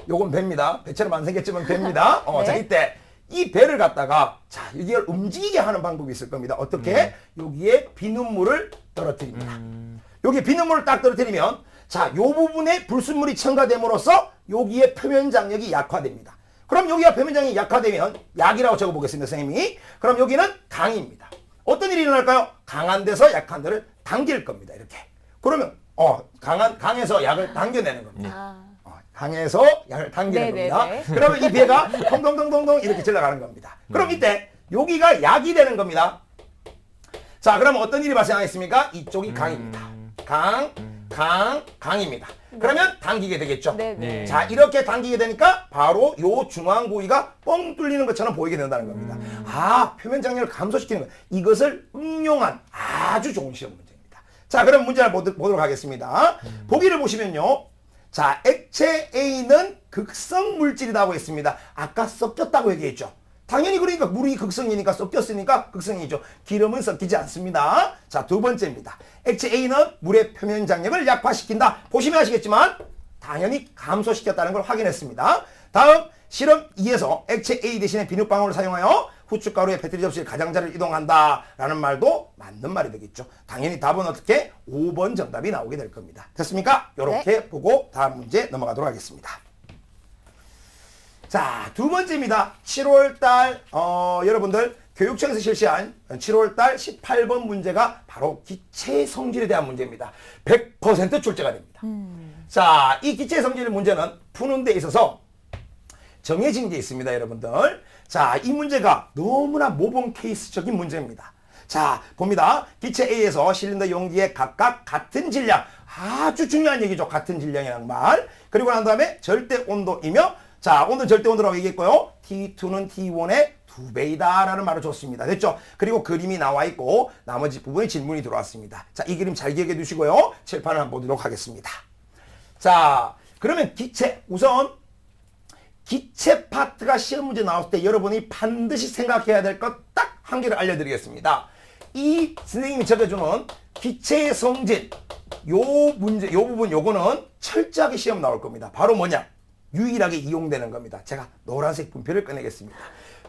요건 배입니다. 배처럼 안 생겼지만 배입니다. 네. 자, 이때 이 배를 갖다가 자, 이걸 움직이게 하는 방법이 있을 겁니다. 어떻게? 여기에 비눗물을 떨어뜨립니다. 여기에 비눗물을 딱 떨어뜨리면 자, 요 부분에 불순물이 첨가됨으로써 여기에 표면 장력이 약화됩니다. 그럼 여기가 표면 장력이 약화되면 약이라고 적어보겠습니다, 선생님이. 그럼 여기는 강입니다. 어떤 일이 일어날까요? 강한 데서 약한 데를 당길 겁니다, 이렇게. 그러면 강에서 약을 당겨내는 겁니다. 강에서 약을 당기는 겁니다. 그러면 이 배가 동동동동동 이렇게 질러가는 겁니다. 그럼 이때 여기가 약이 되는 겁니다. 자, 그러면 어떤 일이 발생하겠습니까? 이쪽이 강입니다. 강입니다. 그러면 당기게 되겠죠. 네네. 자, 이렇게 당기게 되니까 바로 요 중앙 부위가 뻥 뚫리는 것처럼 보이게 된다는 겁니다. 아, 표면 장력을 감소시키는 것. 이것을 응용한 아주 좋은 시험 문제입니다. 자, 그럼 문제를 보도록 하겠습니다. 보기를 보시면요. 자, 액체 A는 극성 물질이라고 했습니다. 아까 섞였다고 얘기했죠. 당연히 그러니까 물이 극성이니까 섞였으니까 극성이죠. 기름은 섞이지 않습니다. 자, 두 번째입니다. 액체 A는 물의 표면 장력을 약화시킨다. 보시면 아시겠지만 당연히 감소시켰다는 걸 확인했습니다. 다음 실험 2에서 액체 A 대신에 비눗방울을 사용하여 후춧가루의 배터리 접시의 가장자리를 이동한다 라는 말도 맞는 말이 되겠죠. 당연히 답은 어떻게? 5번 정답이 나오게 될 겁니다. 됐습니까? 이렇게 보고 다음 문제 넘어가도록 하겠습니다. 자, 두 번째입니다. 7월달 여러분들 교육청에서 실시한 7월달 18번 문제가 바로 기체 성질에 대한 문제입니다. 100% 출제가 됩니다. 자, 이 기체 성질 문제는 푸는 데 있어서 정해진 게 있습니다, 여러분들. 자, 이 문제가 너무나 모범 케이스적인 문제입니다. 자, 봅니다. 기체 A에서 실린더 용기에 각각 같은 질량, 아주 중요한 얘기죠. 같은 질량이라는 말. 그리고 난 다음에 절대 온도이며, 자, 온도 절대 온도라고 얘기했고요. T2는 T1의 2배이다 라는 말을 줬습니다. 됐죠? 그리고 그림이 나와 있고 나머지 부분에 질문이 들어왔습니다. 자, 이 그림 잘 기억해 두시고요. 칠판을 한번 보도록 하겠습니다. 자, 그러면 기체, 우선 기체 파트가 시험 문제 나왔을 때 여러분이 반드시 생각해야 될 것 딱 한 개를 알려드리겠습니다. 이 선생님이 적어주는 기체의 성질, 요 문제, 요 부분, 요거는 철저하게 시험 나올 겁니다. 바로 뭐냐? 유일하게 이용되는 겁니다. 제가 노란색 분표를 꺼내겠습니다.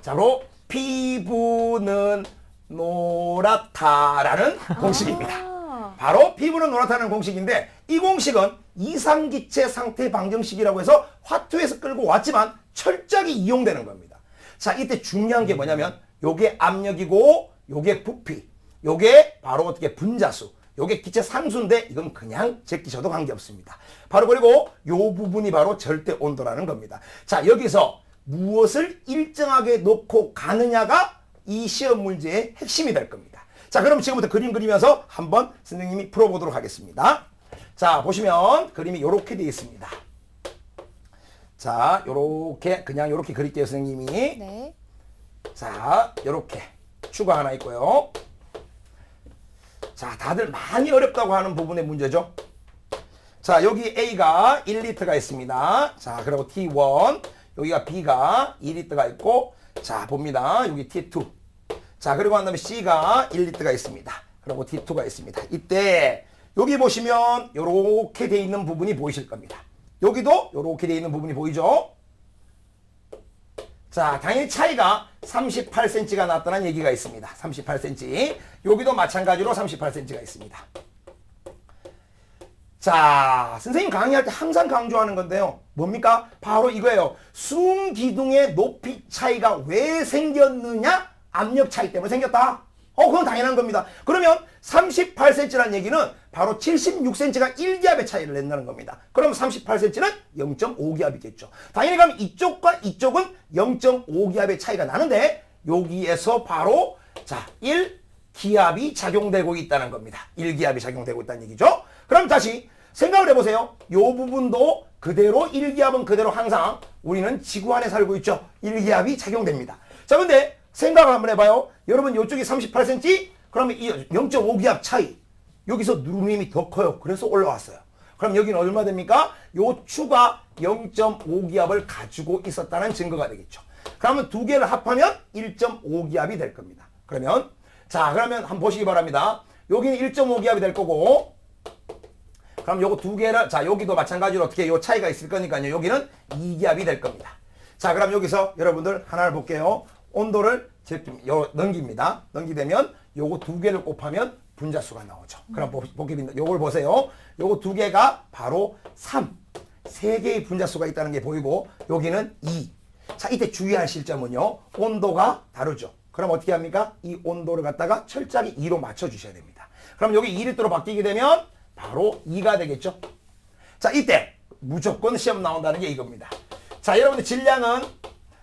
자, 바로 피부는 노랗다라는 공식입니다. 바로 피부는 노랗다는 공식인데 이 공식은 이상기체 상태 방정식이라고 해서 화투에서 끌고 왔지만 철저하게 이용되는 겁니다. 자, 이때 중요한 게 뭐냐면 요게 압력이고 요게 부피, 요게 바로 어떻게 분자수, 요게 기체 상수인데 이건 그냥 제끼셔도 관계없습니다. 바로 그리고 요 부분이 바로 절대 온도라는 겁니다. 자, 여기서 무엇을 일정하게 놓고 가느냐가 이 시험 문제의 핵심이 될 겁니다. 자, 그럼 지금부터 그림 그리면서 한번 선생님이 풀어보도록 하겠습니다. 자, 보시면 그림이 이렇게 되어 있습니다. 자, 요렇게 그냥 요렇게 그릴게요, 선생님이. 네. 자, 요렇게 추가 하나 있고요. 자, 다들 많이 어렵다고 하는 부분의 문제죠. 자, 여기 A가 1리터가 있습니다. 자, 그리고 T1, 여기가 B가 2리터가 있고, 자, 봅니다. 여기 T2. 자, 그리고 한 다음에 C가 1리터가 있습니다. 그리고 T2가 있습니다. 이때 여기 보시면 요렇게 돼 있는 부분이 보이실 겁니다. 여기도 요렇게 돼 있는 부분이 보이죠? 자, 당연히 차이가 38cm가 났다는 얘기가 있습니다. 38cm. 여기도 마찬가지로 38cm가 있습니다. 자, 선생님 강의할 때 항상 강조하는 건데요. 뭡니까? 바로 이거예요. 순기둥의 높이 차이가 왜 생겼느냐? 압력 차이 때문에 생겼다. 그건 당연한 겁니다. 그러면 38cm라는 얘기는 바로 76cm가 1기압의 차이를 낸다는 겁니다. 그럼 38cm는 0.5기압이겠죠. 당연히 그럼 이쪽과 이쪽은 0.5기압의 차이가 나는데 여기에서 바로 자 1기압이 작용되고 있다는 겁니다. 1기압이 작용되고 있다는 얘기죠. 그럼 다시 생각을 해보세요. 이 부분도 그대로 1기압은 그대로 항상 우리는 지구 안에 살고 있죠. 1기압이 작용됩니다. 자, 근데 생각을 한번 해봐요. 여러분 이쪽이 38cm? 그러면 이 0.5기압 차이. 여기서 누름림이 더 커요. 그래서 올라왔어요. 그럼 여기는 얼마 됩니까? 요 추가 0.5기압을 가지고 있었다는 증거가 되겠죠. 그러면 두 개를 합하면 1.5기압이 될 겁니다. 그러면 자, 그러면 한번 보시기 바랍니다. 여기는 1.5기압이 될 거고, 그럼 요거 두 개를, 자, 여기도 마찬가지로 어떻게 요 차이가 있을 거니까요. 여기는 2기압이 될 겁니다. 자, 그럼 여기서 여러분들 하나를 볼게요. 온도를 넘깁니다. 넘기되면 요거 두 개를 곱하면 분자수가 나오죠. 그럼 요걸 보세요. 요거 두 개가 바로 3. 세 개의 분자수가 있다는 게 보이고, 여기는 2. 자, 이때 주의하실 점은요. 온도가 다르죠. 그럼 어떻게 합니까? 이 온도를 갖다가 철저하게 2로 맞춰주셔야 됩니다. 그럼 여기 2리터로 바뀌게 되면 바로 2가 되겠죠. 자, 이때 무조건 시험 나온다는 게 이겁니다. 자, 여러분들 질량은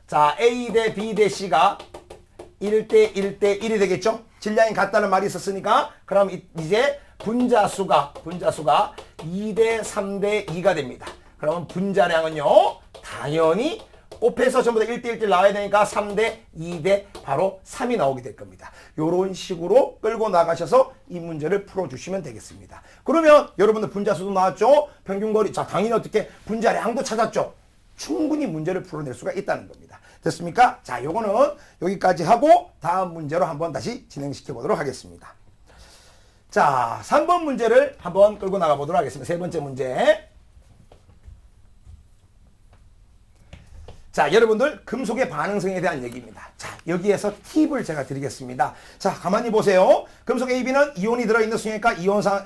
자 A 대 B 대 C가 1대 1대 1이 되겠죠. 질량이 같다는 말이 있었으니까 그럼 이제 분자수가 2대 3대 2가 됩니다. 그러면 분자량은요 당연히 곱해서 전부 다 1대 1대 나와야 되니까 3대 2대 바로 3이 나오게 될 겁니다. 이런 식으로 끌고 나가셔서 이 문제를 풀어주시면 되겠습니다. 그러면 여러분들 분자수도 나왔죠. 평균거리. 자, 당연히 어떻게 분자량도 찾았죠. 충분히 문제를 풀어낼 수가 있다는 겁니다. 됐습니까? 자, 요거는 여기까지 하고 다음 문제로 한번 다시 진행시켜 보도록 하겠습니다. 자, 3번 문제를 한번 끌고 나가 보도록 하겠습니다. 세 번째 문제. 자, 여러분들 금속의 반응성에 대한 얘기입니다. 자, 여기에서 팁을 제가 드리겠습니다. 자, 가만히 보세요. 금속 AB는 이온이 들어있는 수용액과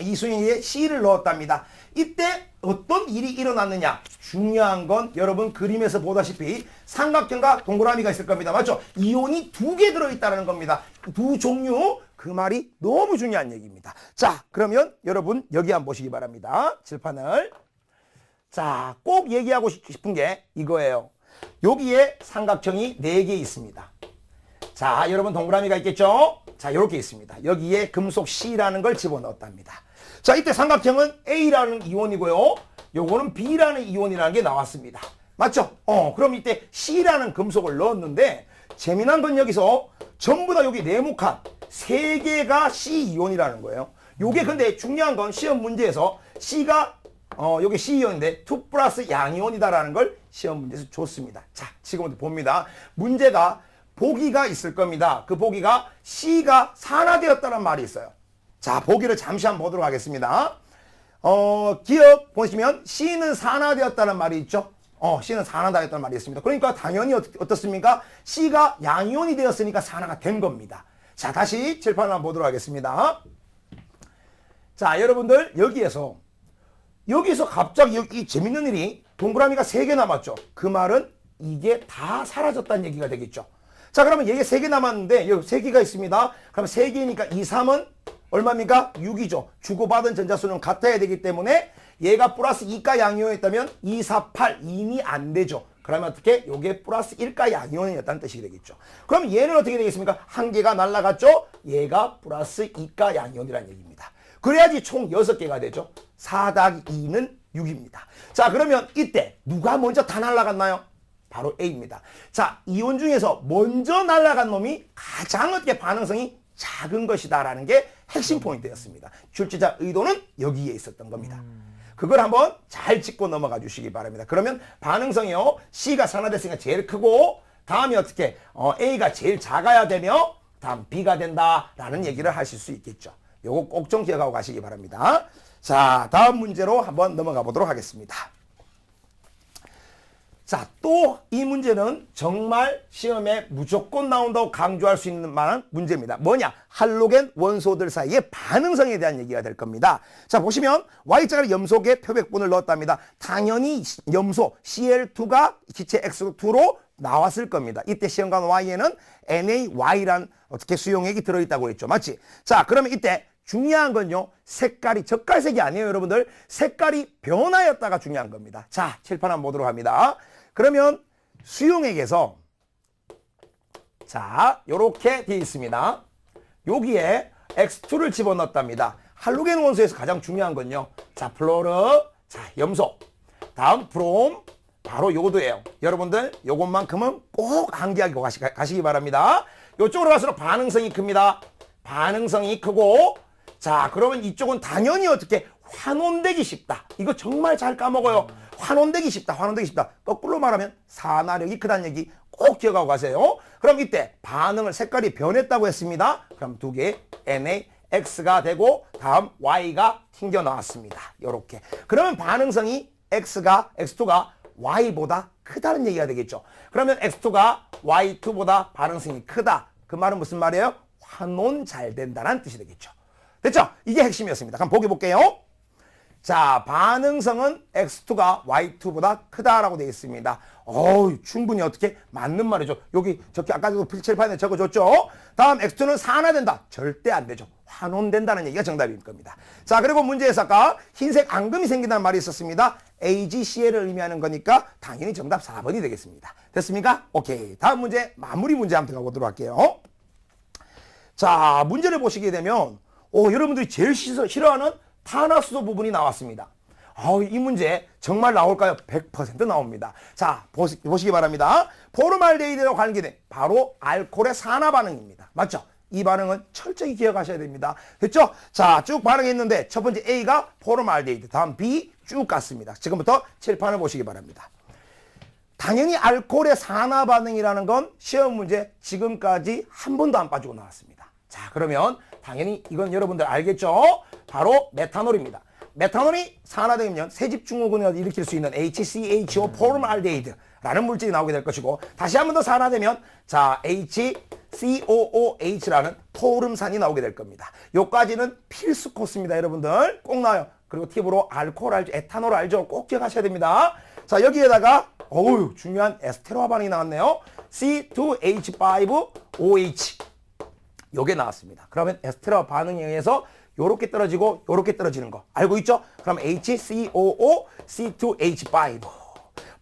이 수용액에 C를 넣었답니다. 이때 어떤 일이 일어났느냐? 중요한 건 여러분 그림에서 보다시피 삼각형과 동그라미가 있을 겁니다. 맞죠? 이온이 두 개 들어있다는 겁니다. 두 종류. 그 말이 너무 중요한 얘기입니다. 자, 그러면 여러분 여기 한번 보시기 바랍니다. 칠판을. 자, 꼭 얘기하고 싶은 게 이거예요. 여기에 삼각형이 4개 있습니다. 자, 여러분 동그라미가 있겠죠? 자, 이렇게 있습니다. 여기에 금속 C라는 걸 집어넣었답니다. 자, 이때 삼각형은 A라는 이온이고요. 요거는 B라는 이온이라는 게 나왔습니다. 맞죠? 그럼 이때 C라는 금속을 넣었는데 재미난 건 여기서 전부 다 여기 네모칸 3개가 C 이온이라는 거예요. 요게 근데 중요한 건 시험 문제에서 C가 여기 C이온인데 2 플러스 양이온이다라는 걸 시험 문제에서 줬습니다. 자, 지금부터 봅니다. 문제가 보기가 있을 겁니다. 그 보기가 C가 산화되었다는 말이 있어요. 자, 보기를 잠시 한번 보도록 하겠습니다. 기억 보시면 C는 산화되었다는 말이 있죠. C는 산화되었다는 말이 있습니다. 그러니까 당연히 어떻습니까? C가 양이온이 되었으니까 산화가 된 겁니다. 자, 다시 칠판을 한번 보도록 하겠습니다. 자, 여러분들 여기서 갑자기 이 재밌는 일이 동그라미가 3개 남았죠. 그 말은 이게 다 사라졌다는 얘기가 되겠죠. 자, 그러면 얘가 3개 남았는데 여기 3개가 있습니다. 그럼 3개니까 2, 3은 얼마입니까? 6이죠. 주고받은 전자수는 같아야 되기 때문에 얘가 플러스 2가 양이온이었다면 2, 4, 8, 2이 안 되죠. 그러면 어떻게? 요게 플러스 1가 양이온이었다는 뜻이 되겠죠. 그럼 얘는 어떻게 되겠습니까? 한 개가 날아갔죠? 얘가 플러스 2가 양이온이라는 얘기입니다. 그래야지 총 6개가 되죠. 4 더하기 2는 6입니다. 자, 그러면 이때 누가 먼저 다 날아갔나요? 바로 A입니다. 자, 이온 중에서 먼저 날아간 놈이 가장 어떻게 반응성이 작은 것이다라는 게 핵심 포인트였습니다. 출제자 의도는 여기에 있었던 겁니다. 그걸 한번 잘 짚고 넘어가 주시기 바랍니다. 그러면 반응성이요. C가 산화됐으니까 제일 크고 다음이 어떻게 A가 제일 작아야 되며 다음 B가 된다라는 얘기를 하실 수 있겠죠. 요거 꼭 좀 기억하고 가시기 바랍니다. 자, 다음 문제로 한번 넘어가 보도록 하겠습니다. 자, 또 이 문제는 정말 시험에 무조건 나온다고 강조할 수 있는 만한 문제입니다. 뭐냐? 할로겐 원소들 사이의 반응성에 대한 얘기가 될 겁니다. 자, 보시면 Y자가 염소계 표백분을 넣었답니다. 당연히 염소 Cl2가 기체 X2로 나왔을 겁니다. 이때 시험관 Y에는 NaY란 어떻게 수용액이 들어있다고 했죠. 맞지? 자, 그러면 이때 중요한 건요. 색깔이 젓갈색이 아니에요, 여러분들. 색깔이 변화였다가 중요한 겁니다. 자, 칠판 한번 보도록 합니다. 그러면 수용액에서 자, 요렇게 되어 있습니다. 여기에 X2를 집어넣었답니다. 할로겐 원소에서 가장 중요한 건요. 자, 플로르, 자, 염소. 다음 브롬, 바로 요도예요. 여러분들 요것만큼은 꼭 암기하고 가시기 바랍니다. 요쪽으로 갈수록 반응성이 큽니다. 반응성이 크고 자, 그러면 이쪽은 당연히 어떻게 환원되기 쉽다. 이거 정말 잘 까먹어요. 환원되기 쉽다. 환원되기 쉽다. 거꾸로 말하면 산화력이 크다는 얘기 꼭 기억하고 가세요. 그럼 이때 반응을 색깔이 변했다고 했습니다. 그럼 두 개 NaX가 되고 다음 Y가 튕겨 나왔습니다. 요렇게. 그러면 반응성이 X2가 Y보다 크다는 얘기가 되겠죠. 그러면 X2가 Y2보다 반응성이 크다. 그 말은 무슨 말이에요? 환원 잘 된다는 뜻이 되겠죠. 됐죠? 이게 핵심이었습니다. 그럼 보기 볼게요. 자, 반응성은 X2가 Y2보다 크다라고 되어 있습니다. 충분히 어떻게 맞는 말이죠. 여기 저기 아까도 칠판에 적어줬죠. 다음 X2는 산화된다. 절대 안 되죠. 환원된다는 얘기가 정답일 겁니다. 자, 그리고 문제에서 아까 흰색 앙금이 생긴다는 말이 있었습니다. AgCl을 의미하는 거니까 당연히 정답 4번이 되겠습니다. 됐습니까? 오케이. 다음 문제, 마무리 문제 한번 들어가보도록 할게요. 자, 문제를 보시게 되면 여러분들이 제일 싫어하는 탄화수소 부분이 나왔습니다. 이 문제 정말 나올까요? 100% 나옵니다. 자, 보시기 바랍니다. 포르말데히드와 관계된 바로 알코올의 산화 반응입니다. 맞죠? 이 반응은 철저히 기억하셔야 됩니다. 됐죠? 자, 쭉 반응했는데 첫 번째 A가 포르말데히드, 다음 B 쭉 갔습니다. 지금부터 칠판을 보시기 바랍니다. 당연히 알코올의 산화 반응이라는 건 시험 문제 지금까지 한 번도 안 빠지고 나왔습니다. 자, 그러면 당연히 이건 여러분들 알겠죠? 바로 메탄올입니다. 메탄올이 산화되면 새집중후군을 일으킬 수 있는 HCHO 포르말데히드라는 물질이 나오게 될 것이고 다시 한 번 더 산화되면 자, HCOOH라는 포름산이 나오게 될 겁니다. 요까지는 필수 코스입니다, 여러분들. 꼭 나와요. 그리고 팁으로 알코올 알죠? 에탄올 알죠? 꼭 기억하셔야 됩니다. 자, 여기에다가 중요한 에스테로화 반응이 나왔네요. C2H5OH 요게 나왔습니다. 그러면 에스테로화 반응에 의해서 요렇게 떨어지고 요렇게 떨어지는 거 알고 있죠? 그럼 HCOO C2H5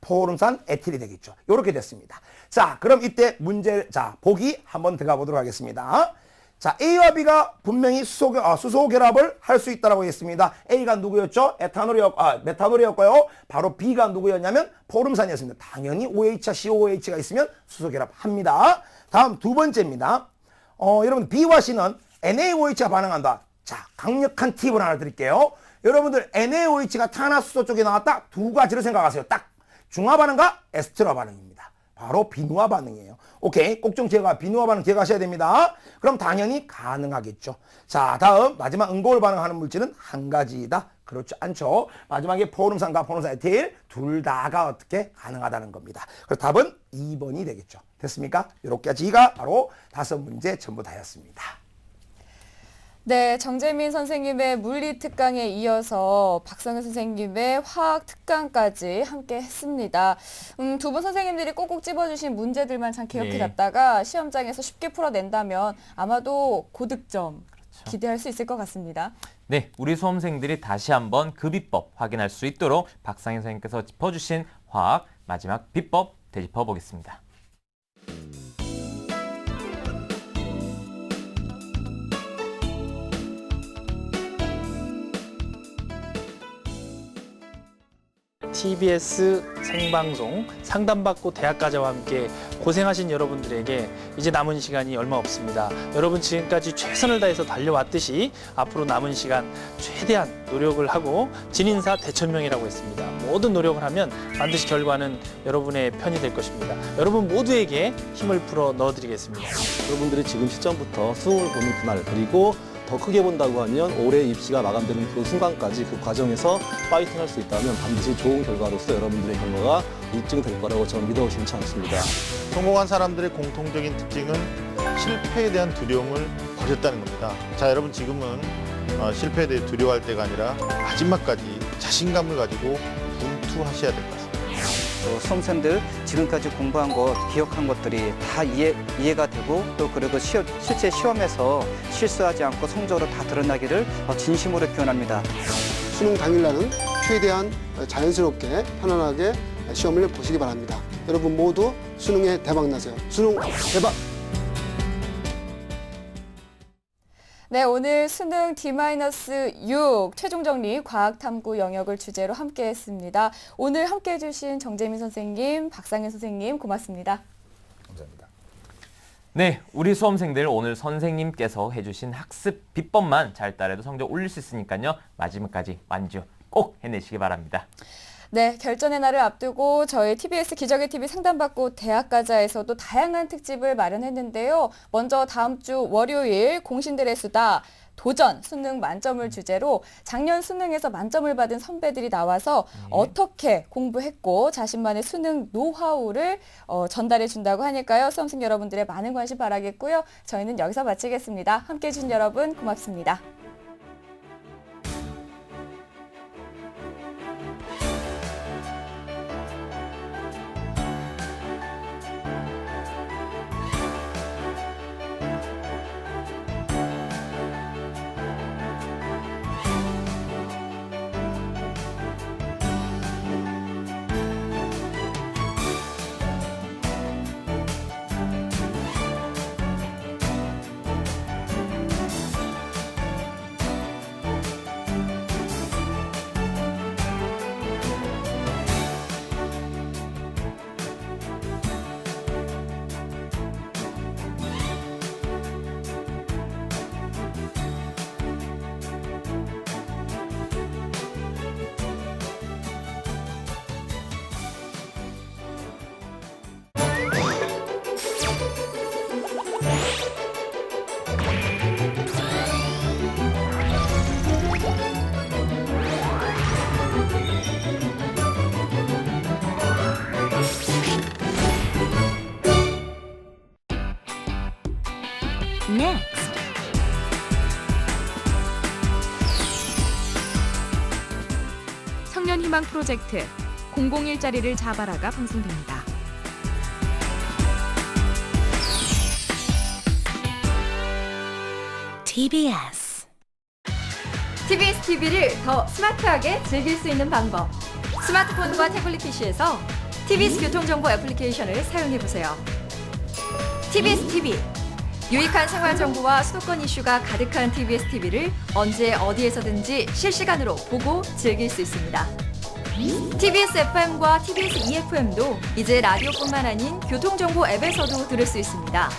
포름산 에틸이 되겠죠. 요렇게 됐습니다. 자, 그럼 이때 문제 보기 한번 들어가 보도록 하겠습니다. 자, A와 B가 분명히 수소 결합을 할 수 있다라고 했습니다. A가 누구였죠? 메탄올이었고요. 바로 B가 누구였냐면 포름산이었습니다. 당연히 OH와 COOH가 있으면 수소 결합합니다. 다음 두 번째입니다. 여러분 B와 C는 NaOH가 반응한다. 자, 강력한 팁을 하나 드릴게요. 여러분들 NaOH가 탄화수소 쪽에 나왔다. 두 가지를 생각하세요. 딱 중화 반응과 에스테로화 반응입니다. 바로 비누화 반응이에요. 오케이, 꼭 좀 비누화 반응 기억하셔야 됩니다. 그럼 당연히 가능하겠죠. 자, 다음 마지막 응고를 반응하는 물질은 한 가지이다. 그렇지 않죠. 마지막에 포름산과 포름산 에틸 둘 다가 어떻게 가능하다는 겁니다. 그래서 답은 2번이 되겠죠. 됐습니까? 이렇게까지가 바로 5문제 전부 다였습니다. 네, 정재민 선생님의 물리 특강에 이어서 박성현 선생님의 화학 특강까지 함께 했습니다. 두 분 선생님들이 꼭꼭 집어주신 문제들만 참 기억해 놨다가 시험장에서 쉽게 풀어낸다면 아마도 고득점 기대할 수 있을 것 같습니다. 네, 우리 수험생들이 다시 한번 그 비법 확인할 수 있도록 박상현 선생님께서 짚어주신 화학 마지막 비법 되짚어 보겠습니다. TBS 생방송 상담받고 대학가자와 함께 고생하신 여러분들에게 이제 남은 시간이 얼마 없습니다. 여러분 지금까지 최선을 다해서 달려왔듯이 앞으로 남은 시간 최대한 노력을 하고 진인사 대천명이라고 했습니다. 모든 노력을 하면 반드시 결과는 여러분의 편이 될 것입니다. 여러분 모두에게 힘을 풀어 넣어드리겠습니다. 여러분들이 지금 시점부터 수능을 보는 그날, 그리고 더 크게 본다고 하면 올해 입시가 마감되는 그 순간까지 그 과정에서 파이팅할 수 있다면 반드시 좋은 결과로서 여러분들의 결과가 입증될 거라고 저는 믿어 의심치 않습니다. 성공한 사람들의 공통적인 특징은 실패에 대한 두려움을 버렸다는 겁니다. 자, 여러분 지금은 실패에 대해 두려워할 때가 아니라 마지막까지 자신감을 가지고 분투하셔야 될 것 같습니다. 수험생들 지금까지 공부한 것, 기억한 것들이 다 이해가 되고 또 그리고 실제 시험에서 실수하지 않고 성적으로 다 드러나기를 진심으로 기원합니다. 수능 당일날은 최대한 자연스럽게 편안하게 시험을 보시기 바랍니다. 여러분 모두 수능에 대박 나세요. 수능 대박! 네, 오늘 수능 D-6 최종 정리 과학탐구 영역을 주제로 함께했습니다. 오늘 함께해 주신 정재민 선생님, 박상현 선생님 고맙습니다. 감사합니다. 네, 우리 수험생들 오늘 선생님께서 해주신 학습 비법만 잘 따라도 성적 올릴 수 있으니까요. 마지막까지 완주 꼭 해내시기 바랍니다. 네, 결전의 날을 앞두고 저희 TBS 기적의 TV 상담받고 대학가자에서도 다양한 특집을 마련했는데요. 먼저 다음 주 월요일 공신들의 수다 도전 수능 만점을 주제로 작년 수능에서 만점을 받은 선배들이 나와서 어떻게 공부했고 자신만의 수능 노하우를 전달해 준다고 하니까요. 수험생 여러분들의 많은 관심 바라겠고요. 저희는 여기서 마치겠습니다. 함께해 주신 여러분 고맙습니다. Next. 청년희망 프로젝트 공공일자리를 잡아라가 방송됩니다. TBS. TBS TV를 더 스마트하게 즐길 수 있는 방법. 스마트폰과 태블릿 PC에서 TBS 교통정보 애플리케이션을 사용해보세요. TBS TV. 유익한 생활 정보와 수도권 이슈가 가득한 TBS TV를 언제 어디에서든지 실시간으로 보고 즐길 수 있습니다. TBS FM과 TBS EFM도 이제 라디오뿐만 아닌 교통정보 앱에서도 들을 수 있습니다.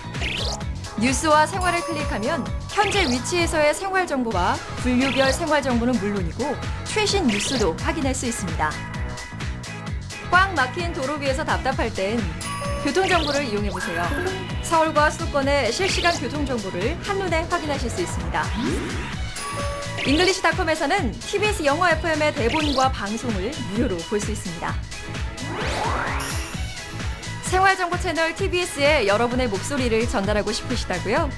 뉴스와 생활을 클릭하면 현재 위치에서의 생활 정보와 분류별 생활 정보는 물론이고 최신 뉴스도 확인할 수 있습니다. 꽉 막힌 도로 위에서 답답할 땐 교통정보를 이용해보세요. 서울과 수도권의 실시간 교통정보를 한눈에 확인하실 수 있습니다. 잉글리시닷컴에서는 TBS 영어 FM의 대본과 방송을 무료로 볼 수 있습니다. 생활정보 채널 TBS에 여러분의 목소리를 전달하고 싶으시다고요?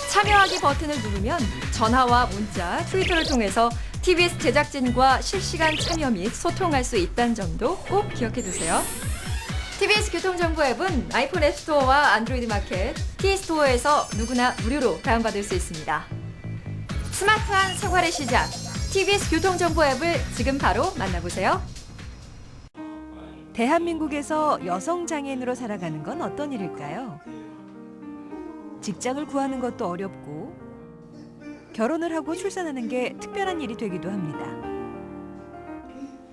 참여하기 버튼을 누르면 전화와 문자, 트위터를 통해서 TBS 제작진과 실시간 참여 및 소통할 수 있다는 점도 꼭 기억해두세요. TBS 교통정보 앱은 아이폰 앱스토어와 안드로이드 마켓, T스토어에서 누구나 무료로 다운받을 수 있습니다. 스마트한 생활의 시작, TBS 교통정보 앱을 지금 바로 만나보세요. 대한민국에서 여성 장애인으로 살아가는 건 어떤 일일까요? 직장을 구하는 것도 어렵고 결혼을 하고 출산하는 게 특별한 일이 되기도 합니다.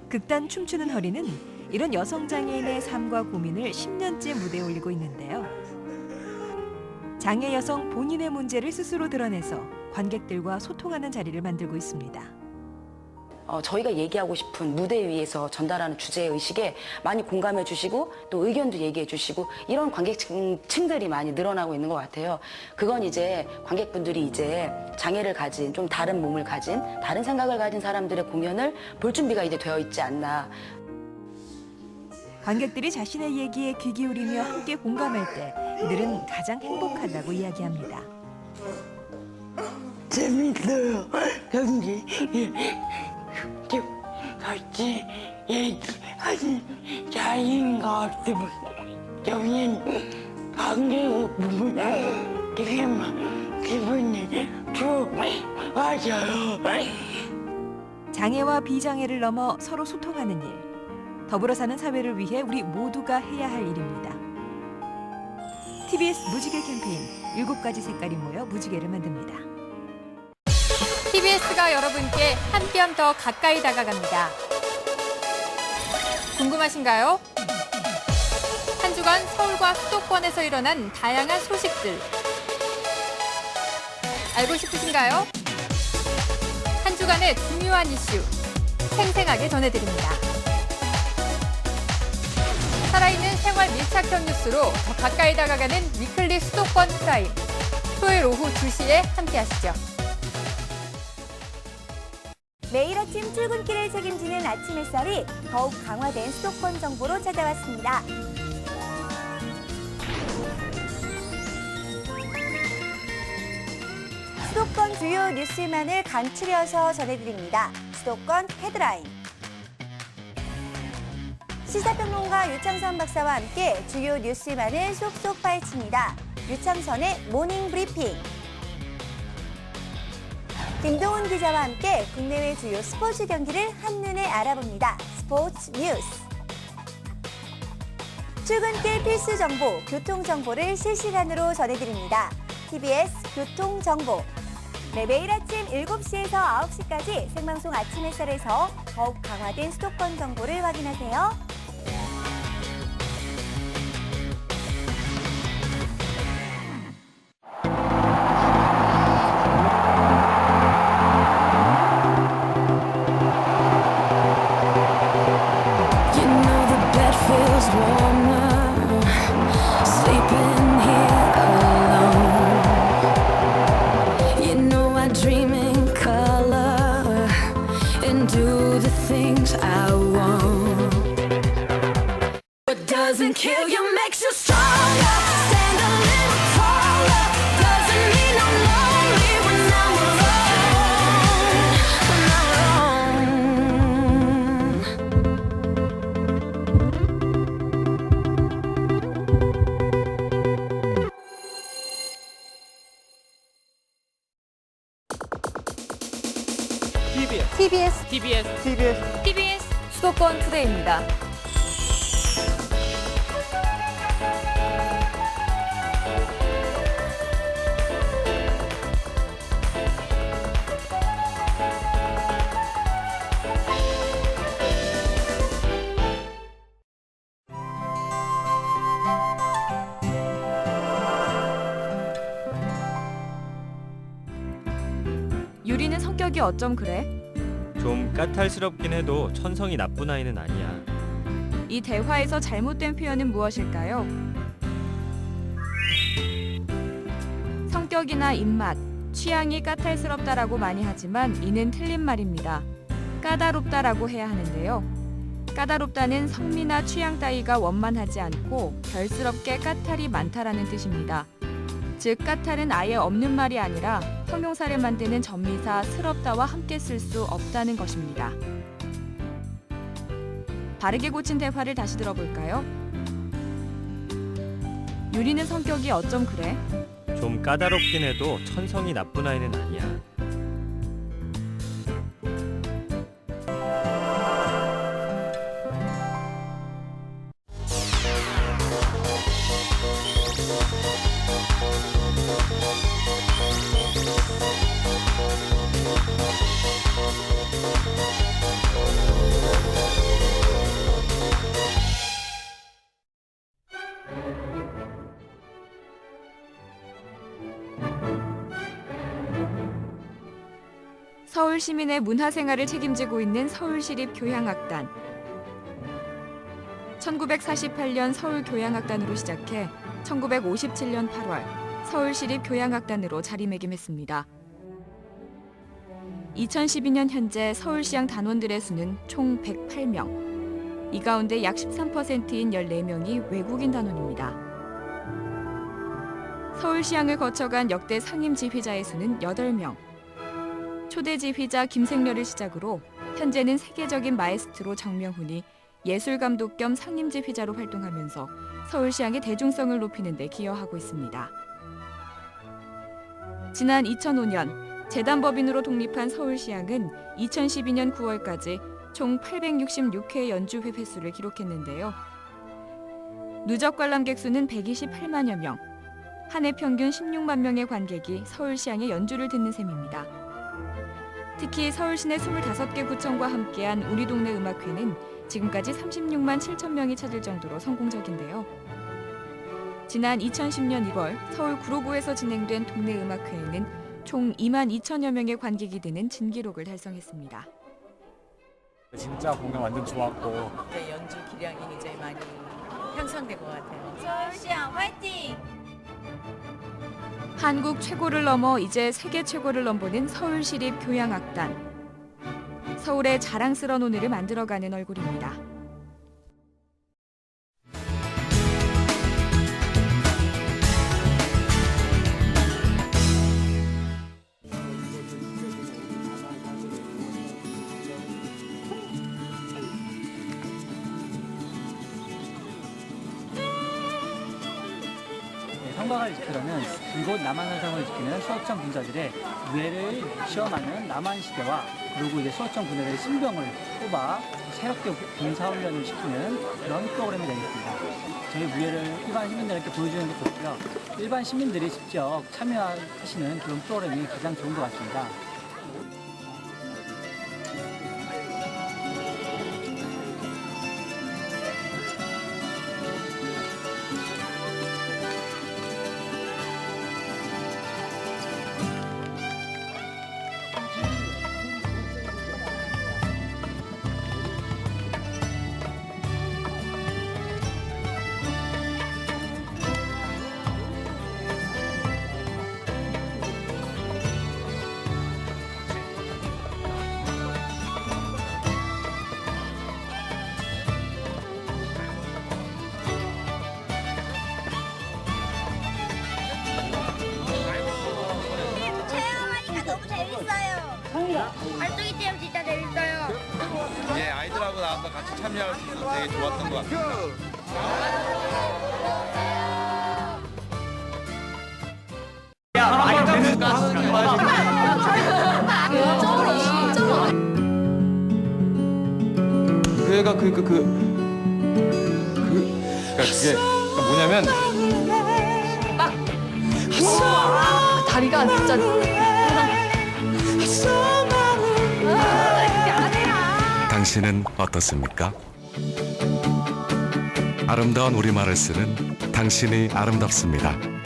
극단 춤추는 허리는 이런 여성 장애인의 삶과 고민을 10년째 무대에 올리고 있는데요. 장애 여성 본인의 문제를 스스로 드러내서 관객들과 소통하는 자리를 만들고 있습니다. 저희가 얘기하고 싶은 무대 위에서 전달하는 주제의식에 많이 공감해 주시고 또 의견도 얘기해 주시고 이런 관객층들이 많이 늘어나고 있는 것 같아요. 그건 이제 관객분들이 이제 장애를 가진 좀 다른 몸을 가진 다른 생각을 가진 사람들의 공연을 볼 준비가 이제 되어 있지 않나. 관객들이 자신의 얘기에 귀 기울이며 함께 공감할 때 이들은 가장 행복하다고 이야기합니다. 재밌어요. 경기 같이 얘기하는 자리인 것 같으면 저는 관객을 보면 되게 기분이 좋아져요. 장애와 비장애를 넘어 서로 소통하는 일. 더불어 사는 사회를 위해 우리 모두가 해야 할 일입니다. TBS 무지개 캠페인 7가지 색깔이 모여 무지개를 만듭니다. TBS가 여러분께 한 뼘 더 가까이 다가갑니다. 궁금하신가요? 한 주간 서울과 수도권에서 일어난 다양한 소식들. 알고 싶으신가요? 한 주간의 중요한 이슈 생생하게 전해드립니다. 살아있는 생활 밀착형 뉴스로 더 가까이 다가가는 위클리 수도권 프라임. 토요일 오후 2시에 함께하시죠. 매일 아침 출근길을 책임지는 아침 햇살이 더욱 강화된 수도권 정보로 찾아왔습니다. 수도권 주요 뉴스만을 간추려서 전해드립니다. 수도권 헤드라인. 시사평론가 유창선 박사와 함께 주요 뉴스만을 쏙쏙 파헤칩니다. 유창선의 모닝 브리핑. 김동훈 기자와 함께 국내외 주요 스포츠 경기를 한눈에 알아봅니다. 스포츠 뉴스. 출근길 필수 정보, 교통 정보를 실시간으로 전해드립니다. TBS 교통정보. 네, 매일 아침 7시에서 9시까지 생방송 아침 햇살에서 더욱 강화된 수도권 정보를 확인하세요. Doesn't kill you, makes you stronger. Stand a little taller. Doesn't mean I'm lonely when I'm TBS 수도권 투데이입니다. 유리는 성격이 어쩜 그래? 좀 까탈스럽긴 해도 천성이 나쁜 아이는 아니야. 이 대화에서 잘못된 표현은 무엇일까요? 성격이나 입맛, 취향이 까탈스럽다라고 많이 하지만 이는 틀린 말입니다. 까다롭다라고 해야 하는데요. 까다롭다는 성미나 취향 따위가 원만하지 않고 별스럽게 까탈이 많다라는 뜻입니다. 즉 까탈은 아예 없는 말이 아니라 형용사를 만드는 전미사 스럽다와 함께 쓸 수 없다는 것입니다. 바르게 고친 대화를 다시 들어볼까요? 유리는 성격이 어쩜 그래? 좀 까다롭긴 해도 천성이 나쁜 아이는 아니야. 서울 시민의 문화생활을 책임지고 있는 서울시립교향악단. 1948년 서울교향악단으로 시작해 1957년 8월 서울시립교향악단으로 자리매김했습니다. 2012년 현재 서울시향 단원들의 수는 총 108명. 이 가운데 약 13%인 14명이 외국인 단원입니다. 서울시향을 거쳐간 역대 상임 지휘자의 수는 8명. 초대 지휘자 김생렬을 시작으로 현재는 세계적인 마에스트로 정명훈이 예술감독 겸 상임 지휘자로 활동하면서 서울시향의 대중성을 높이는 데 기여하고 있습니다. 지난 2005년 재단법인으로 독립한 서울시향은 2012년 9월까지 총 866회 연주회 횟수를 기록했는데요. 누적 관람객 수는 128만여 명, 한 해 평균 16만 명의 관객이 서울시향의 연주를 듣는 셈입니다. 특히 서울 시내 25개 구청과 함께한 우리 동네 음악회는 지금까지 36만 7천 명이 찾을 정도로 성공적인데요. 지난 2010년 1월 서울 구로구에서 진행된 동네 음악회에는 총 2만 2천여 명의 관객이 드는 진기록을 달성했습니다. 진짜 공연 완전 좋았고 연주 기량이 굉장히 많이 향상된 것 같아요. 서울시향 화이팅! 한국 최고를 넘어 이제 세계 최고를 넘보는 서울시립교향악단. 서울의 자랑스러운 오늘을 만들어가는 얼굴입니다. 성곽을 지키려면 이곳 남한산성을 지키는 수호청 군사들의 무예를 시험하는 남한시대와 그리고 이제 수호청 군사들의 신병을 뽑아 새롭게 군사훈련을 시키는 그런 프로그램이 되겠습니다. 저희 무예를 일반 시민들에게 보여주는 것도 좋고요. 일반 시민들이 직접 참여하시는 그런 프로그램이 가장 좋은 것 같습니다. 활동이 때문에 진짜 재밌어요. 예, 아이들하고 나와서 같이 참여할 수 있어서 되게 좋았던 것 같습니다. 그애가 그러니까 그게 뭐냐면 다리가 진짜 당신은 어떻습니까? 아름다운 우리말을 쓰는 당신이 아름답습니다.